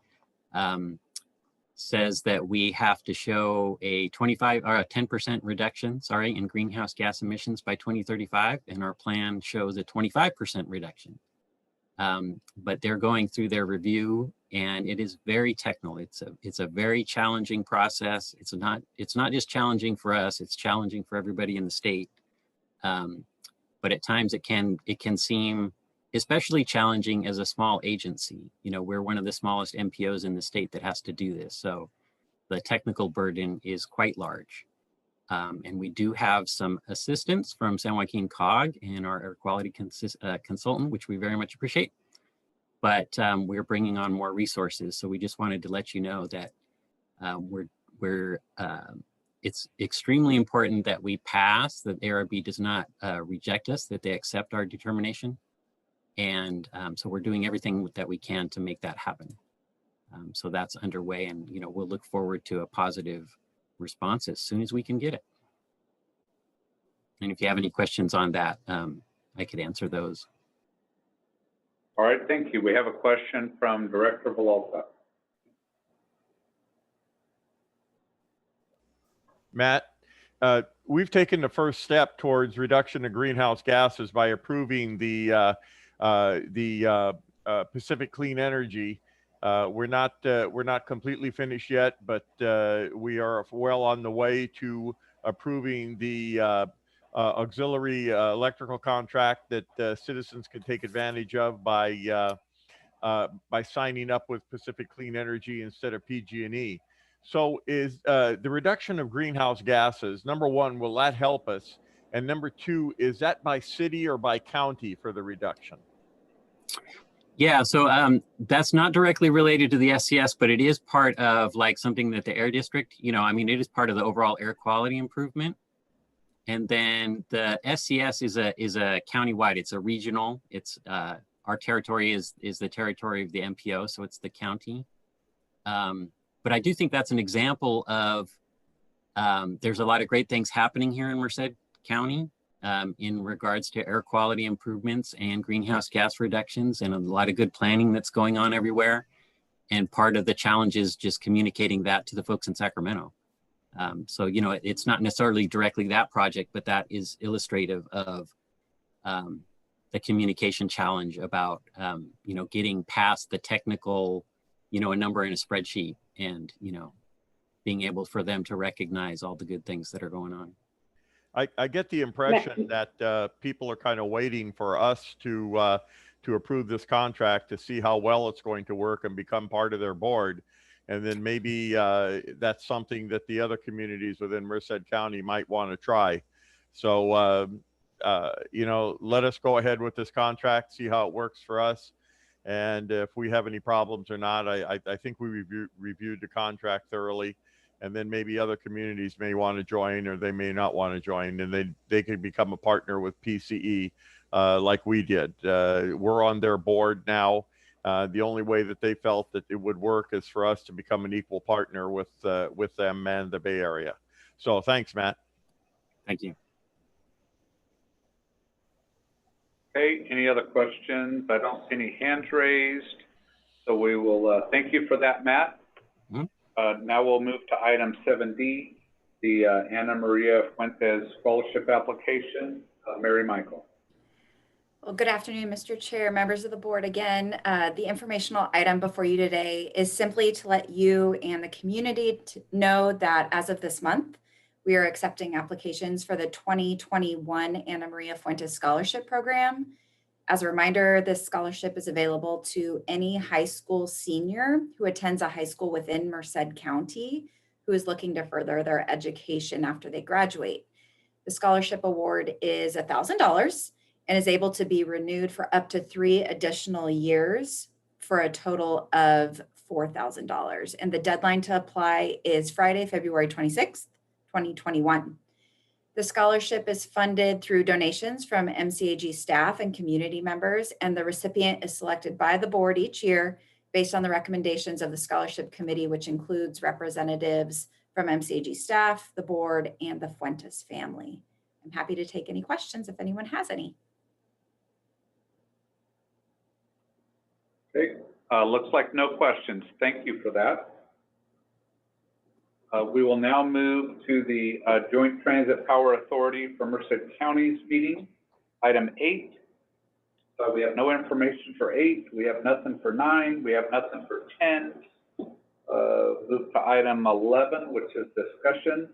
says that we have to show a 10% reduction, in greenhouse gas emissions by 2035, and our plan shows a 25% reduction. But they're going through their review, and it is very technical. It's a very challenging process. It's not just challenging for us; it's challenging for everybody in the state. But at times it can seem especially challenging as a small agency. We're one of the smallest MPOs in the state that has to do this, so the technical burden is quite large. And we do have some assistance from San Joaquin COG and our air quality consultant, which we very much appreciate. But we're bringing on more resources, so we just wanted to let you know that it's extremely important that we pass, that ARB does not reject us, that they accept our determination. And so we're doing everything that we can to make that happen. So that's underway, and we'll look forward to a positive response as soon as we can get it. And if you have any questions on that, I could answer those. All right, thank you. We have a question from Director Villalta. Matt, we've taken the first step towards reduction of greenhouse gases by approving the Pacific Clean Energy. We're not completely finished yet, but we are well on the way to approving the auxiliary electrical contract that citizens can take advantage of by signing up with Pacific Clean Energy instead of PG&E. So is the reduction of greenhouse gases, number one, will that help us? And number two, is that by city or by county for the reduction? Yeah, so that's not directly related to the SCS, but it is part of something that the Air District, it is part of the overall air quality improvement. And then the SCS is a countywide, it's a regional, it's our territory is the territory of the MPO, so it's the county. But I do think that's an example of, there's a lot of great things happening here in Merced County in regards to air quality improvements and greenhouse gas reductions, and a lot of good planning that's going on everywhere. And part of the challenge is just communicating that to the folks in Sacramento. So, it's not necessarily directly that project, but that is illustrative of the communication challenge about, getting past the technical, a number in a spreadsheet and, being able for them to recognize all the good things that are going on. I get the impression that people are kind of waiting for us to approve this contract to see how well it's going to work and become part of their board. And then maybe that's something that the other communities within Merced County might want to try. So, let us go ahead with this contract, see how it works for us. And if we have any problems or not, I think we reviewed the contract thoroughly. And then maybe other communities may want to join, or they may not want to join, and they could become a partner with PCE like we did. We're on their board now. The only way that they felt that it would work is for us to become an equal partner with them and the Bay Area. So thanks, Matt. Thank you. Okay, any other questions? I don't see any hands raised. So we will thank you for that, Matt. Mm-hmm. Now we'll move to item 7D, the Ana Maria Fuentes Scholarship Application. Mary Michael. Well, good afternoon, Mr. Chair, members of the board. Again, the informational item before you today is simply to let you and the community know that as of this month, we are accepting applications for the 2021 Ana Maria Fuentes Scholarship Program. As a reminder, this scholarship is available to any high school senior who attends a high school within Merced County who is looking to further their education after they graduate. The scholarship award is $1,000 and is able to be renewed for up to 3 additional years for a total of $4,000. And the deadline to apply is Friday, February 26th, 2021. The scholarship is funded through donations from MCAG staff and community members, and the recipient is selected by the board each year based on the recommendations of the scholarship committee, which includes representatives from MCAG staff, the board, and the Fuentes family. I'm happy to take any questions if anyone has any. Okay, looks like no questions. Thank you for that. We will now move to the Joint Transit Power Authority for Merced County's meeting. Item 8. We have no information for 8. We have nothing for 9. We have nothing for 10. Move to item 11, which is discussion.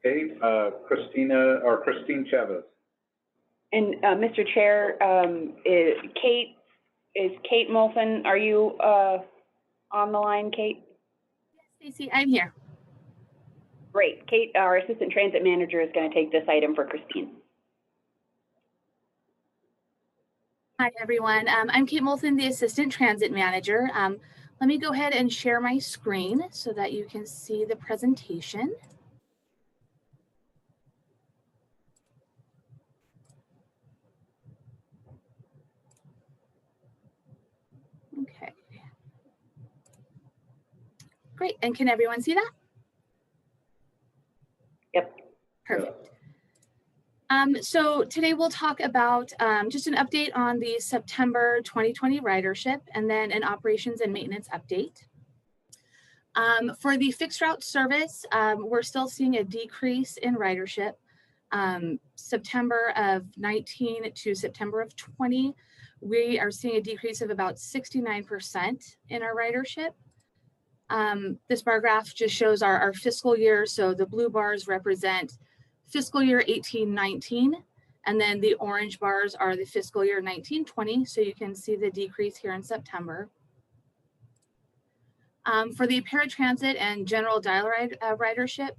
Okay, Christine Chavez. And Mr. Chair, is Kate Molson, are you on the line, Kate? Yes, Stacy, I'm here. Great. Kate, our Assistant Transit Manager, is going to take this item for Christine. Hi, everyone. I'm Kate Molson, the Assistant Transit Manager. Let me go ahead and share my screen so that you can see the presentation. Okay. Great. And can everyone see that? Yep. Perfect. So today we'll talk about just an update on the September 2020 ridership and then an operations and maintenance update. For the fixed route service, we're still seeing a decrease in ridership. September of 19 to September of 20, we are seeing a decrease of about 69% in our ridership. This bar graph just shows our fiscal year. So the blue bars represent fiscal year 18-19, and then the orange bars are the fiscal year 19-20. So you can see the decrease here in September. For the paratransit and general dial ride ridership,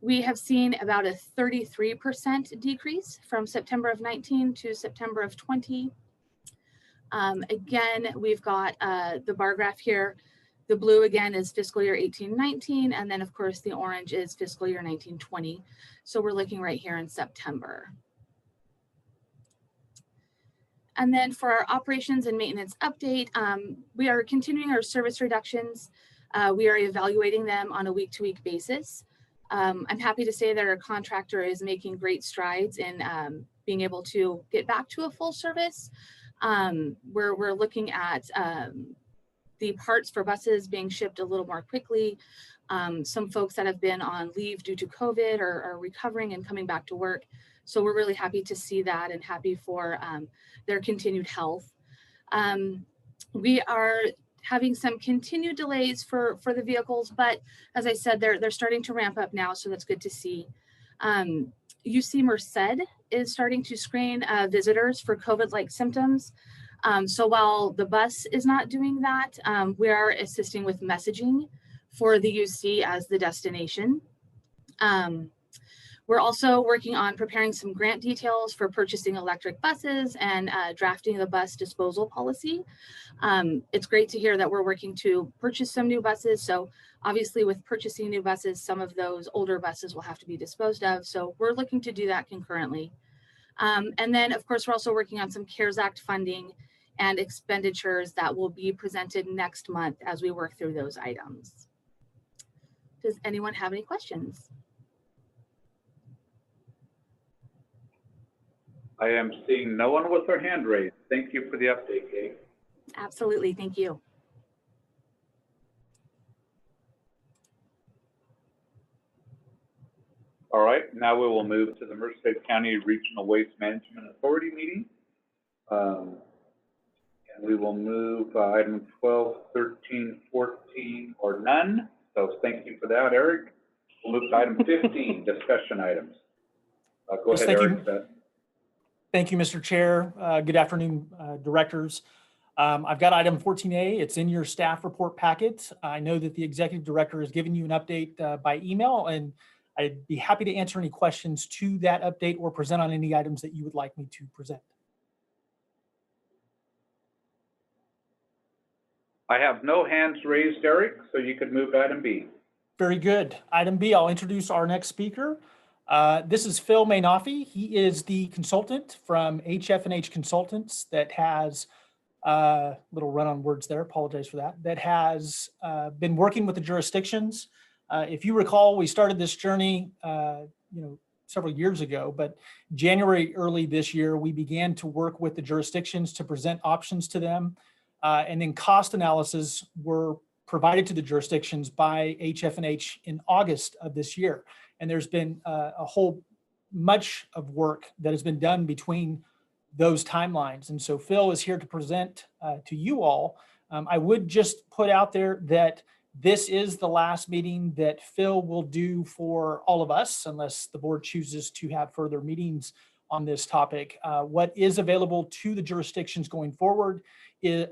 we have seen about a 33% decrease from September of 19 to September of 20. Again, we've got the bar graph here. The blue again is fiscal year 18-19, and then of course the orange is fiscal year 19-20. So we're looking right here in September. And then for our operations and maintenance update, we are continuing our service reductions. We are evaluating them on a week-to-week basis. I'm happy to say that our contractor is making great strides in being able to get back to a full service. We're looking at the parts for buses being shipped a little more quickly. Some folks that have been on leave due to COVID are recovering and coming back to work. So we're really happy to see that and happy for their continued health. We are having some continued delays for the vehicles, but as I said, they're starting to ramp up now, so that's good to see. UC Merced is starting to screen visitors for COVID-like symptoms. So while the bus is not doing that, we are assisting with messaging for the UC as the destination. We're also working on preparing some grant details for purchasing electric buses and drafting the bus disposal policy. It's great to hear that we're working to purchase some new buses. So obviously with purchasing new buses, some of those older buses will have to be disposed of. So we're looking to do that concurrently. And then of course, we're also working on some CARES Act funding and expenditures that will be presented next month as we work through those items. Does anyone have any questions? I am seeing no one with their hand raised. Thank you for the update, Kate. Absolutely, thank you. All right, now we will move to the Merced County Regional Waste Management Authority meeting. And we will move item 12, 13, 14, or none. So thank you for that, Eric. We'll move to item 15, discussion items. Go ahead, Eric. Thank you, Mr. Chair. Good afternoon, directors. I've got item 14A. It's in your staff report packet. I know that the executive director has given you an update by email, and I'd be happy to answer any questions to that update or present on any items that you would like me to present. I have no hands raised, Eric, so you could move to item B. Very good. Item B, I'll introduce our next speaker. This is Phil Mainofi. He is the consultant from HF&H Consultants that has, little run on words there, apologize for that, that has been working with the jurisdictions. If you recall, we started this journey, several years ago, but January early this year, we began to work with the jurisdictions to present options to them. And then cost analysis were provided to the jurisdictions by HF&H in August of this year. And there's been a whole much of work that has been done between those timelines. And so Phil is here to present to you all. I would just put out there that this is the last meeting that Phil will do for all of us, unless the board chooses to have further meetings on this topic. What is available to the jurisdictions going forward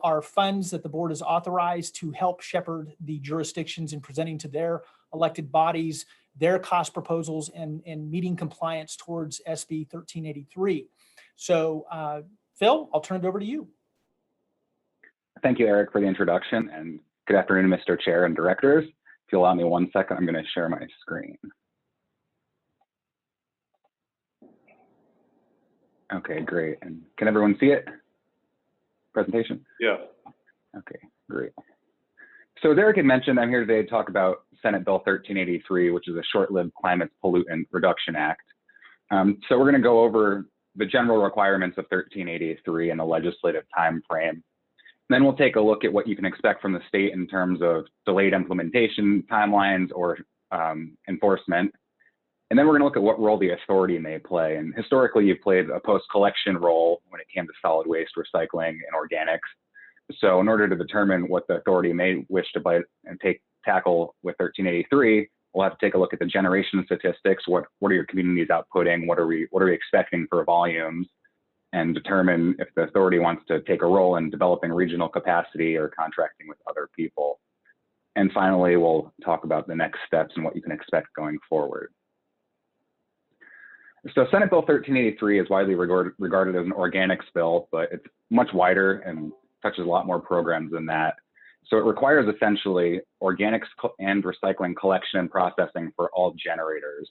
are funds that the board has authorized to help shepherd the jurisdictions in presenting to their elected bodies their cost proposals and meeting compliance towards SB 1383. So Phil, I'll turn it over to you. Thank you, Eric, for the introduction, and good afternoon, Mr. Chair and directors. If you allow me 1 second, I'm going to share my screen. Okay, great. And can everyone see it? Presentation? Yeah. Okay, great. So as Eric had mentioned, I'm here today to talk about Senate Bill 1383, which is a short-lived Climate Pollutant Reduction Act. So we're going to go over the general requirements of 1383 and the legislative time frame. Then we'll take a look at what you can expect from the state in terms of delayed implementation timelines or enforcement. And then we're going to look at what role the authority may play. And historically, you've played a post-collection role when it came to solid waste, recycling, and organics. So in order to determine what the authority may wish to bite and tackle with 1383, we'll have to take a look at the generation statistics. What are your communities outputting? What are we expecting for volumes? And determine if the authority wants to take a role in developing regional capacity or contracting with other people. And finally, we'll talk about the next steps and what you can expect going forward. So Senate Bill 1383 is widely regarded as an organics bill, but it's much wider and touches a lot more programs than that. So it requires essentially organics and recycling collection and processing for all generators.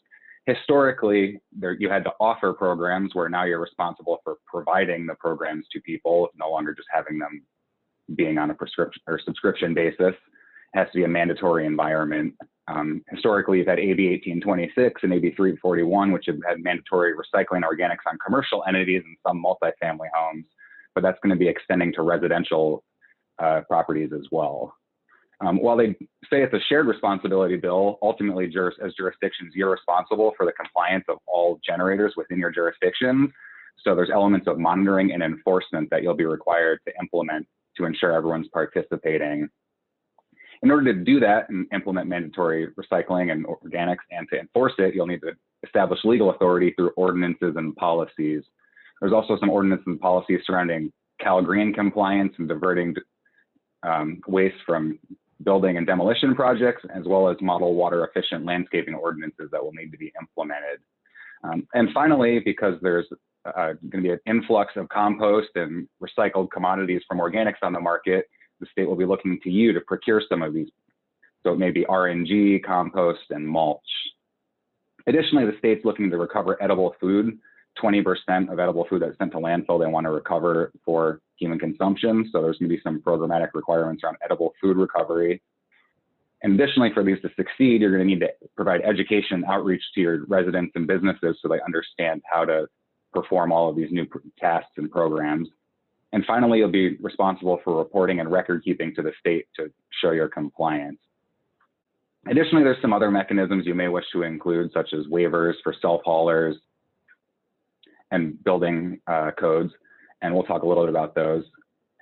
Historically, you had to offer programs where now you're responsible for providing the programs to people, no longer just having them being on a prescription or subscription basis. It has to be a mandatory environment. Historically, you've had AB 1826 and AB 341, which have had mandatory recycling organics on commercial entities and some multifamily homes, but that's going to be extending to residential properties as well. While they say it's a shared responsibility bill, ultimately, as jurisdictions, you're responsible for the compliance of all generators within your jurisdictions. So there's elements of monitoring and enforcement that you'll be required to implement to ensure everyone's participating. In order to do that and implement mandatory recycling and organics and to enforce it, you'll need to establish legal authority through ordinances and policies. There's also some ordinances and policies surrounding Cal Green compliance and diverting waste from building and demolition projects, as well as model water efficient landscaping ordinances that will need to be implemented. And finally, because there's going to be an influx of compost and recycled commodities from organics on the market, the state will be looking to you to procure some of these. So it may be RNG, compost, and mulch. Additionally, the state's looking to recover edible food. 20% of edible food that's sent to landfill, they want to recover for human consumption. So there's going to be some programmatic requirements around edible food recovery. And additionally, for these to succeed, you're going to need to provide education and outreach to your residents and businesses so they understand how to perform all of these new tasks and programs. And finally, you'll be responsible for reporting and record keeping to the state to show your compliance. Additionally, there's some other mechanisms you may wish to include, such as waivers for self-haulers and building codes, and we'll talk a little bit about those.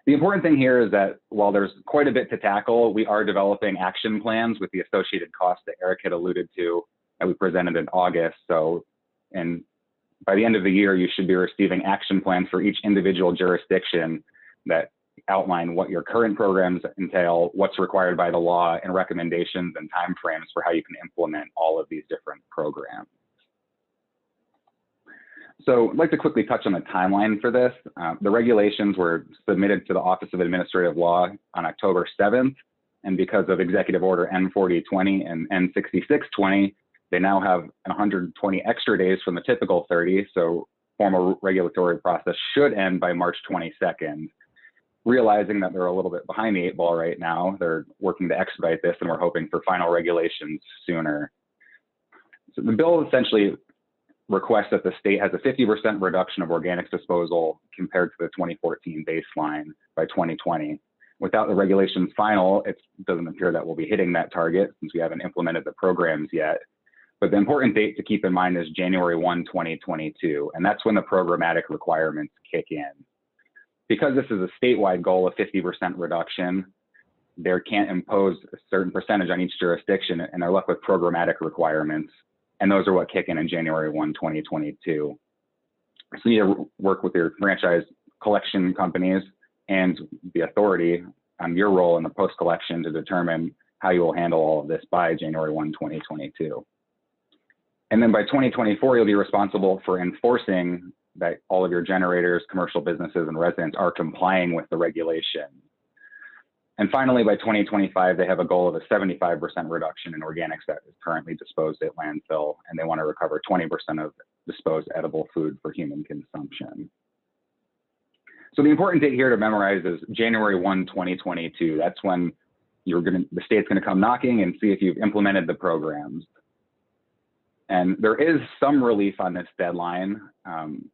The important thing here is that while there's quite a bit to tackle, we are developing action plans with the associated costs that Eric had alluded to that we presented in August. So, and by the end of the year, you should be receiving action plans for each individual jurisdiction that outline what your current programs entail, what's required by the law, and recommendations and timeframes for how you can implement all of these different programs. So I'd like to quickly touch on the timeline for this. The regulations were submitted to the Office of Administrative Law on October 7th, and because of Executive Order N4020 and N6620, they now have 120 extra days from the typical 30, so formal regulatory process should end by March 22nd. Realizing that they're a little bit behind the 8 ball right now, they're working to expedite this, and we're hoping for final regulations sooner. So the bill essentially requests that the state has a 50% reduction of organics disposal compared to the 2014 baseline by 2020. Without the regulations final, it doesn't appear that we'll be hitting that target since we haven't implemented the programs yet. But the important date to keep in mind is January 1, 2022, and that's when the programmatic requirements kick in. Because this is a statewide goal of 50% reduction, they can't impose a certain percentage on each jurisdiction, and they're left with programmatic requirements. And those are what kick in January 1, 2022. So you need to work with your franchise collection companies and the authority on your role in the post-collection to determine how you will handle all of this by January 1, 2022. And then by 2024, you'll be responsible for enforcing that all of your generators, commercial businesses, and residents are complying with the regulation. And finally, by 2025, they have a goal of a 75% reduction in organics that is currently disposed at landfill, and they want to recover 20% of disposed edible food for human consumption. So the important date here to memorize is January 1, 2022. That's when the state's going to come knocking and see if you've implemented the programs. And there is some relief on this deadline.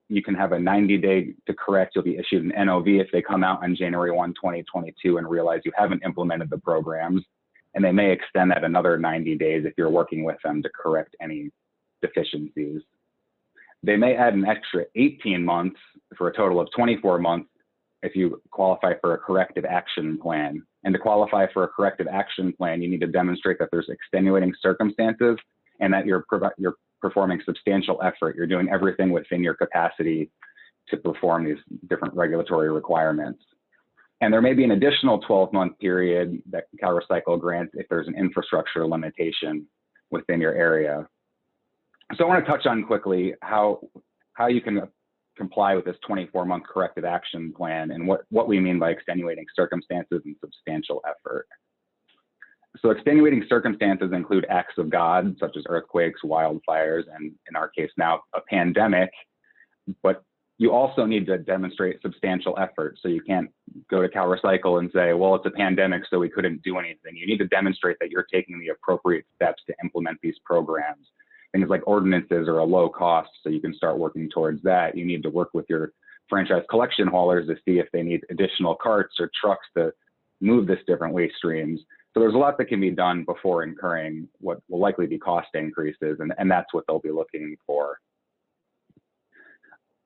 You can have a 90-day to correct. You'll be issued an NOV if they come out on January 1, 2022 and realize you haven't implemented the programs. And they may extend that another 90 days if you're working with them to correct any deficiencies. They may add an extra 18 months for a total of 24 months if you qualify for a corrective action plan. And to qualify for a corrective action plan, you need to demonstrate that there's extenuating circumstances and that you're performing substantial effort. You're doing everything within your capacity to perform these different regulatory requirements. And there may be an additional 12-month period that CalRecycle grants if there's an infrastructure limitation within your area. So I want to touch on quickly how you can comply with this 24-month corrective action plan and what we mean by extenuating circumstances and substantial effort. So extenuating circumstances include acts of God, such as earthquakes, wildfires, and in our case now, a pandemic, but you also need to demonstrate substantial effort. So you can't go to CalRecycle and say, well, it's a pandemic, so we couldn't do anything. You need to demonstrate that you're taking the appropriate steps to implement these programs. Things like ordinances are a low cost, so you can start working towards that. You need to work with your franchise collection haulers to see if they need additional carts or trucks to move this different waste streams. So there's a lot that can be done before incurring what will likely be cost increases, and that's what they'll be looking for.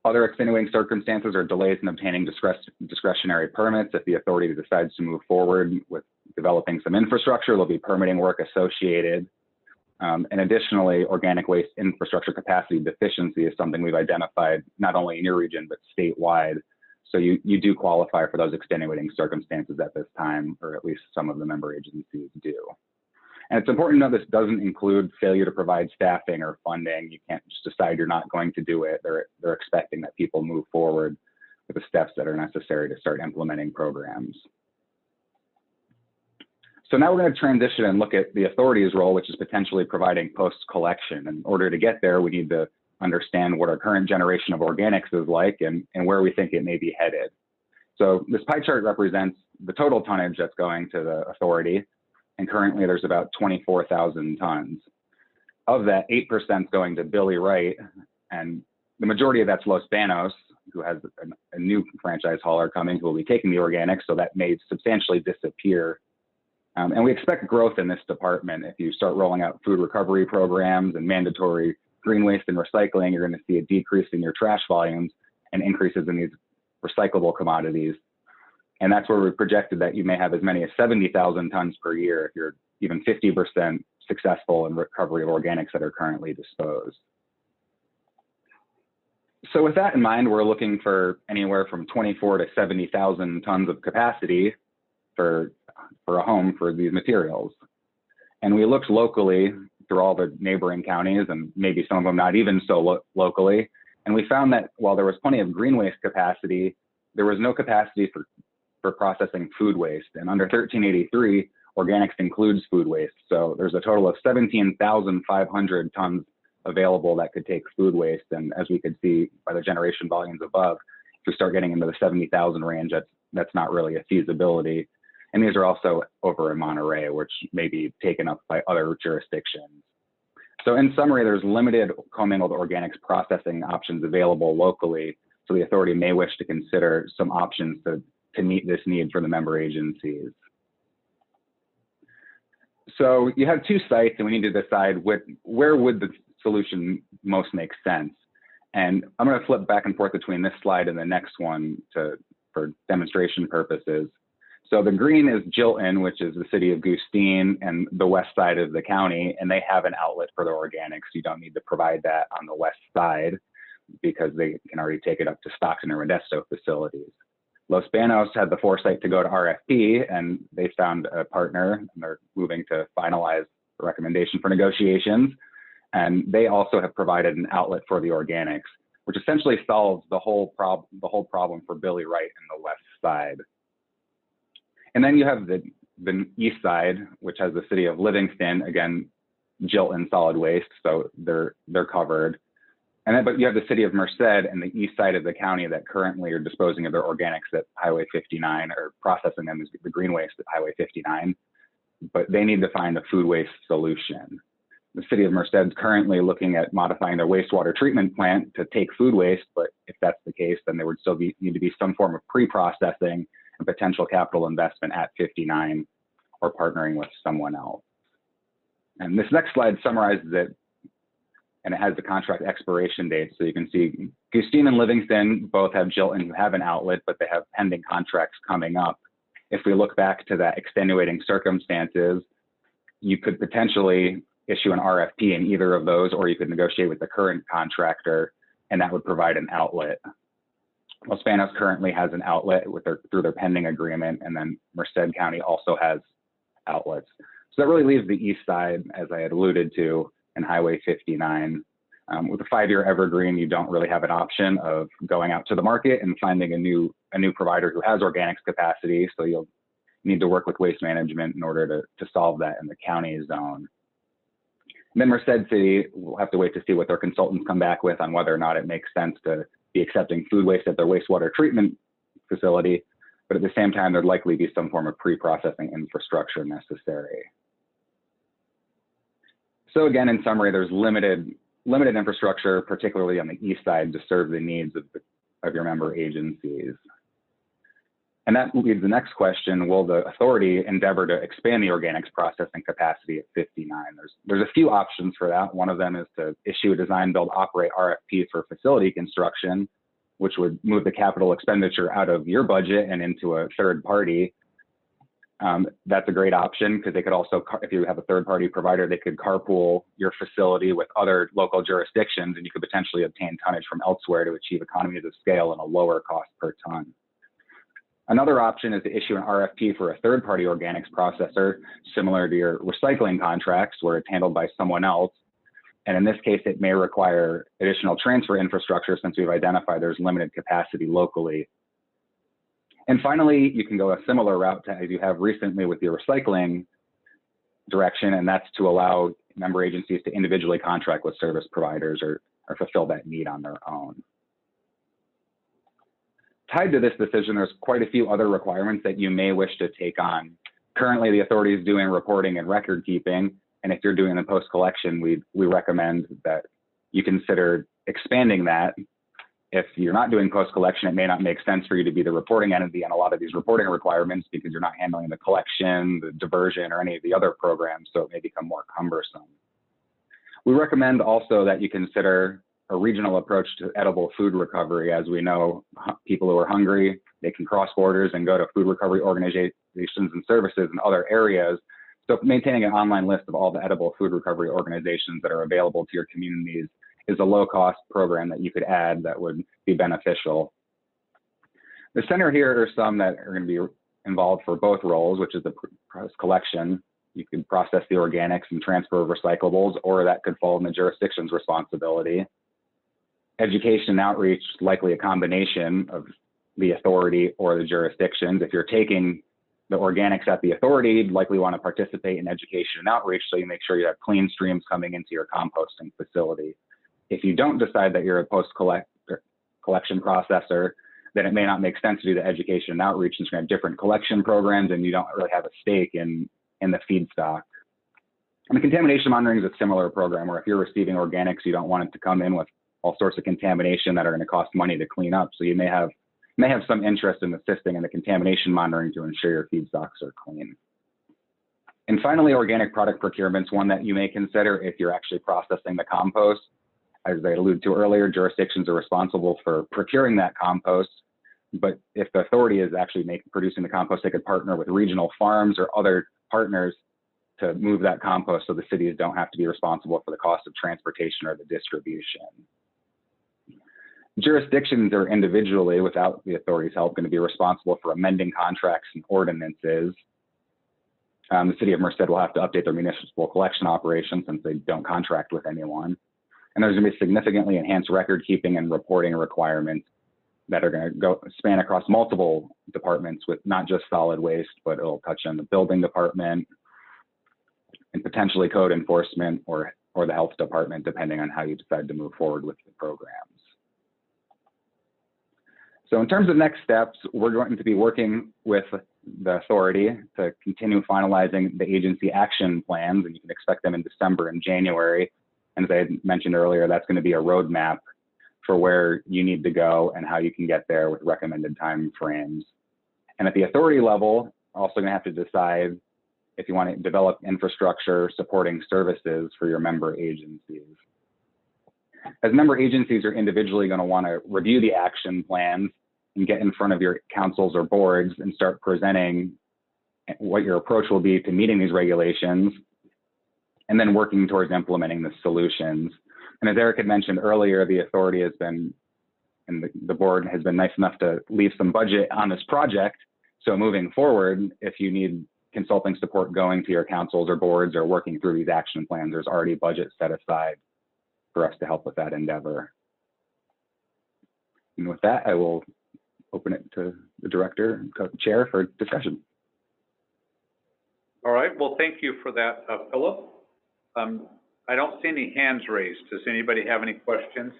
Other extenuating circumstances are delays in obtaining discretionary permits. If the authority decides to move forward with developing some infrastructure, there'll be permitting work associated. And additionally, organic waste infrastructure capacity deficiency is something we've identified not only in your region, but statewide. So you do qualify for those extenuating circumstances at this time, or at least some of the member agencies do. And it's important to know this doesn't include failure to provide staffing or funding. You can't just decide you're not going to do it. They're expecting that people move forward with the steps that are necessary to start implementing programs. So now we're going to transition and look at the authority's role, which is potentially providing post-collection. In order to get there, we need to understand what our current generation of organics is like and where we think it may be headed. So this pie chart represents the total tonnage that's going to the authority. And currently there's about 24,000 tons. Of that, 8% is going to Billy Wright. And the majority of that's Los Banos, who has a new franchise hauler coming who will be taking the organics. So that may substantially disappear And we expect growth in this department. If you start rolling out food recovery programs and mandatory green waste and recycling, you're going to see a decrease in your trash volumes and increases in these recyclable commodities. And that's where we projected that you may have as many as 70,000 tons per year if you're even 50% successful in recovery of organics that are currently disposed. So with that in mind, we're looking for anywhere from 24 to 70,000 tons of capacity for a home for these materials. And we looked locally through all the neighboring counties, and maybe some of them not even so locally. And we found that while there was plenty of green waste capacity, there was no capacity for processing food waste. And under 1383, organics includes food waste. So there's a total of 17,500 tons available that could take food waste. And as we could see by the generation volumes above, if we start getting into the 70,000 range, that's not really a feasibility. And these are also over in Monterey, which may be taken up by other jurisdictions. So in summary, there's limited commingled organics processing options available locally. So the authority may wish to consider some options to meet this need for the member agencies. So you have two sites, and we need to decide where would the solution most make sense. And I'm going to flip back and forth between this slide and the next one for demonstration purposes. So the green is Jilton, which is the city of Goustine and the west side of the county, and they have an outlet for their organics. You don't need to provide that on the west side because they can already take it up to Stockton or Modesto facilities. Los Banos had the foresight to go to RFP, and they found a partner, and they're moving to finalize the recommendation for negotiations. And they also have provided an outlet for the organics, which essentially solves the whole problem for Billy Wright in the west side. And then you have the east side, which has the city of Livingston, again, Jilton solid waste, so they're covered. And then, but you have the city of Merced and the east side of the county that currently are disposing of their organics at Highway 59 or processing them as the green waste at Highway 59, but they need to find a food waste solution. The city of Merced is currently looking at modifying their wastewater treatment plant to take food waste, but if that's the case, then there would still need to be some form of pre-processing and potential capital investment at 59 or partnering with someone else. And this next slide summarizes it, and it has the contract expiration date. So you can see Goustine and Livingston both have Jilton who have an outlet, but they have pending contracts coming up. If we look back to that extenuating circumstances, you could potentially issue an RFP in either of those, or you could negotiate with the current contractor, and that would provide an outlet. Los Banos currently has an outlet through their pending agreement, and then Merced County also has outlets. So that really leaves the east side, as I had alluded to, and Highway 59. With a 5-year evergreen, you don't really have an option of going out to the market and finding a new provider who has organics capacity. So you'll need to work with waste management in order to solve that in the county zone. And then Merced City will have to wait to see what their consultants come back with on whether or not it makes sense to be accepting food waste at their wastewater treatment facility. But at the same time, there'd likely be some form of pre-processing infrastructure necessary. So again, in summary, there's limited infrastructure, particularly on the east side, to serve the needs of your member agencies. And that leads the next question: will the authority endeavor to expand the organics processing capacity at 59? There's a few options for that. One of them is to issue a design, build, operate RFP for facility construction, which would move the capital expenditure out of your budget and into a third party. That's a great option because they could also, if you have a third party provider, they could carpool your facility with other local jurisdictions, and you could potentially obtain tonnage from elsewhere to achieve economies of scale and a lower cost per ton. Another option is to issue an RFP for a third party organics processor, similar to your recycling contracts where it's handled by someone else. And in this case, it may require additional transfer infrastructure since we've identified there's limited capacity locally. And finally, you can go a similar route to as you have recently with your recycling direction, and that's to allow member agencies to individually contract with service providers or fulfill that need on their own. Tied to this decision, there's quite a few other requirements that you may wish to take on. Currently, the authority is doing reporting and record keeping, and if you're doing the post-collection, we recommend that you consider expanding that If you're not doing post-collection, it may not make sense for you to be the reporting entity on a lot of these reporting requirements because you're not handling the collection, the diversion, or any of the other programs, so it may become more cumbersome. We recommend also that you consider a regional approach to edible food recovery. As we know, people who are hungry, they can cross borders and go to food recovery organizations and services in other areas. So maintaining an online list of all the edible food recovery organizations that are available to your communities is a low-cost program that you could add that would be beneficial. The center here are some that are going to be involved for both roles, which is the collection. You could process the organics and transfer of recyclables, or that could fall in the jurisdiction's responsibility. Education and outreach, likely a combination of the authority or the jurisdictions. If you're taking the organics at the authority, you'd likely want to participate in education and outreach so you make sure you have clean streams coming into your composting facility. If you don't decide that you're a post-collection processor, then it may not make sense to do the education and outreach since you have different collection programs and you don't really have a stake in the feedstock. And the contamination monitoring is a similar program where if you're receiving organics, you don't want it to come in with all sorts of contamination that are going to cost money to clean up. So you may have some interest in assisting in the contamination monitoring to ensure your feedstocks are clean. And finally, organic product procurement's one that you may consider if you're actually processing the compost. As I alluded to earlier, jurisdictions are responsible for procuring that compost. But if the authority is actually producing the compost, they could partner with regional farms or other partners to move that compost so the cities don't have to be responsible for the cost of transportation or the distribution. Jurisdictions are individually, without the authority's help, going to be responsible for amending contracts and ordinances. The city of Merced will have to update their municipal collection operations since they don't contract with anyone. And there's going to be significantly enhanced record keeping and reporting requirements that are going to span across multiple departments with not just solid waste, but it'll touch on the building department and potentially code enforcement or the health department, depending on how you decide to move forward with the programs. So in terms of next steps, we're going to be working with the authority to continue finalizing the agency action plans, and you can expect them in December and January. And as I had mentioned earlier, that's going to be a roadmap for where you need to go and how you can get there with recommended time frames. And at the authority level, also going to have to decide if you want to develop infrastructure supporting services for your member agencies. As member agencies are individually going to want to review the action plans and get in front of your councils or boards and start presenting what your approach will be to meeting these regulations, and then working towards implementing the solutions. And as Eric had mentioned earlier, the authority has been, and the board has been nice enough to leave some budget on this project. So moving forward, if you need consulting support going to your councils or boards or working through these action plans, there's already budget set aside for us to help with that endeavor. And with that, I will open it to the director and chair for discussion. All right, well, thank you for that, Philip. I don't see any hands raised. Does anybody have any questions?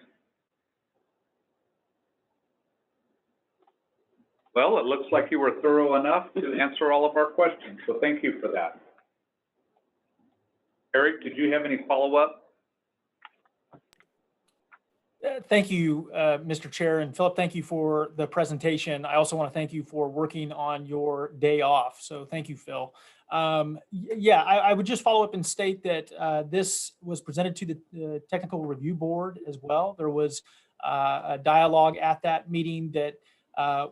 Well, it looks like you were thorough enough to answer all of our questions, so thank you for that. Eric, did you have any follow-up? Thank you, Mr. Chair, and Philip, thank you for the presentation. I also want to thank you for working on your day off. So thank you, Phil. Yeah, I would just follow up and state that this was presented to the Technical Review Board as well. There was a dialogue at that meeting that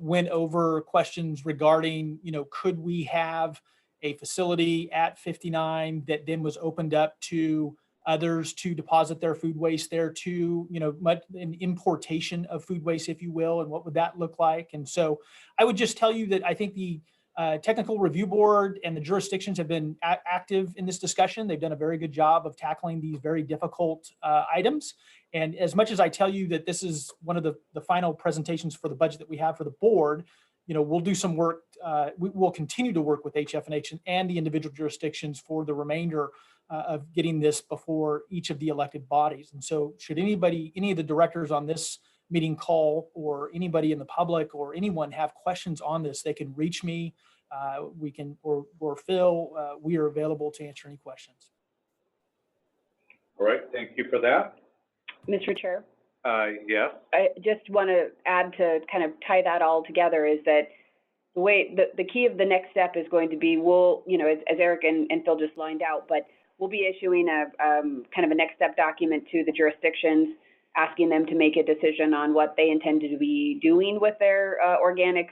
went over questions regarding, could we have a facility at 59 that then was opened up to others to deposit their food waste there to, an importation of food waste, if you will, and what would that look like? And so I would just tell you that I think the Technical Review Board and the jurisdictions have been active in this discussion. They've done a very good job of tackling these very difficult items. And as much as I tell you that this is one of the final presentations for the budget that we have for the board, we'll do some work. We will continue to work with HF&H and the individual jurisdictions for the remainder of getting this before each of the elected bodies. And so should any of the directors on this meeting call, or anybody in the public or anyone have questions on this, they can reach me. We can, or Phil, we are available to answer any questions. All right, thank you for that. Mr. Chair. Yes. I just want to add to kind of tie that all together is that the way, the key of the next step is going to be, we'll, you know, as Eric and Phil just lined out, but we'll be issuing a kind of a next step document to the jurisdictions, asking them to make a decision on what they intend to be doing with their organics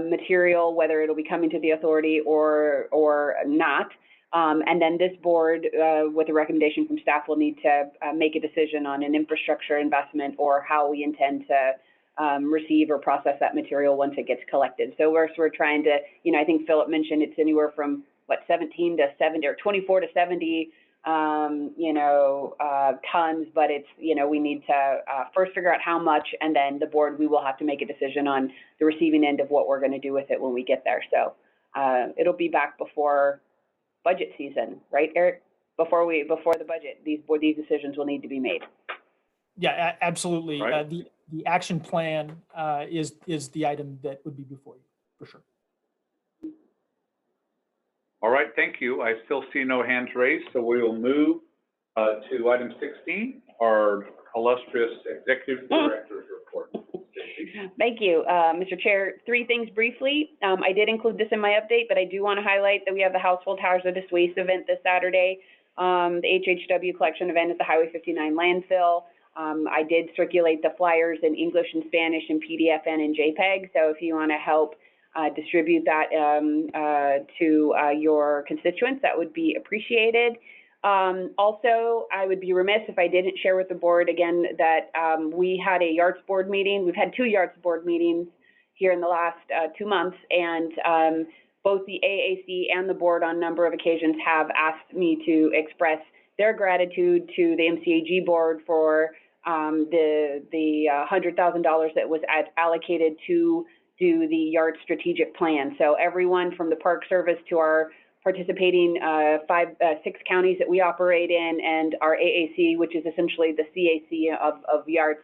material, whether it'll be coming to the authority or not. And then this board, with a recommendation from staff, will need to make a decision on an infrastructure investment or how we intend to receive or process that material once it gets collected. So we're trying to, you know, I think Philip mentioned it's anywhere from what, 17 to 70 or 24 to 70, you know, tons, but it's, you know, we need to first figure out how much, and then the board, we will have to make a decision on the receiving end of what we're going to do with it when we get there. So it'll be back before budget season, right, Eric? Before the budget, these decisions will need to be made. Yeah, absolutely. Right. The action plan is the item that would be before you, for sure. All right, thank you. I still see no hands raised, so we will move to item 16, our illustrious executive director's report. Thank you, Mr. Chair. 3 things briefly. I did include this in my update, but I do want to highlight that we have the Household Hazardous Waste event this Saturday, the HHW collection event at the Highway 59 landfill. I did circulate the flyers in English and Spanish and PDF and in JPEG, so if you want to help distribute that to your constituents, that would be appreciated. Also, I would be remiss if I didn't share with the board again that we had a YARTS board meeting. We've had 2 YARTS board meetings here in the last 2 months, and both the AAC and the board on a number of occasions have asked me to express their gratitude to the MCAG board for the $100,000 that was allocated to do the YARTS strategic plan. So everyone from the Park Service to our participating 6 counties that we operate in, and our AAC, which is essentially the CAC of YARTS,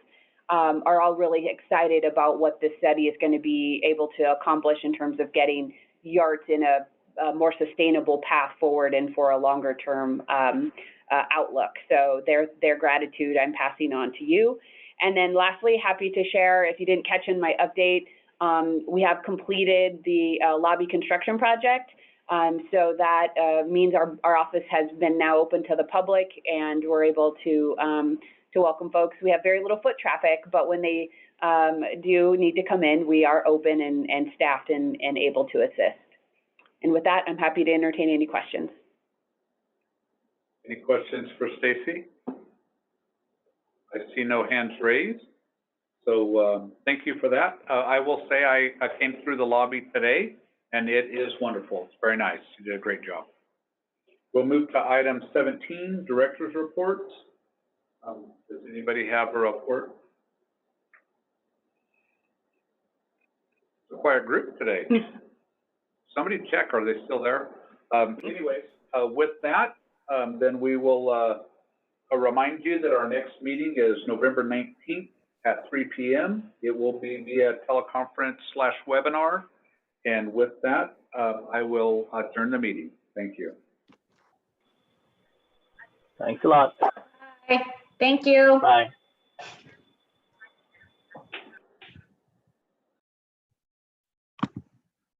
are all really excited about what this study is going to be able to accomplish in terms of getting YARTS in a more sustainable path forward and for a longer term outlook. So their gratitude I'm passing on to you. And then lastly, happy to share, if you didn't catch in my update, we have completed the lobby construction project. So that means our office has been now open to the public, and we're able to welcome folks. We have very little foot traffic, but when they do need to come in, we are open and staffed and able to assist. And with that, I'm happy to entertain any questions. Any questions for Stacy? I see no hands raised. So thank you for that. I will say I came through the lobby today, and it is wonderful. It's very nice. You did a great job. We'll move to item 17, director's reports. Does anybody have a report? It's a quiet group today. Somebody check, are they still there? Anyways, with that, then we will remind you that our next meeting is November 19th at 3 p.m. It will be via teleconference/webinar. And with that, I will adjourn the meeting. Thank you. Thanks a lot. Bye. Thank you. Bye.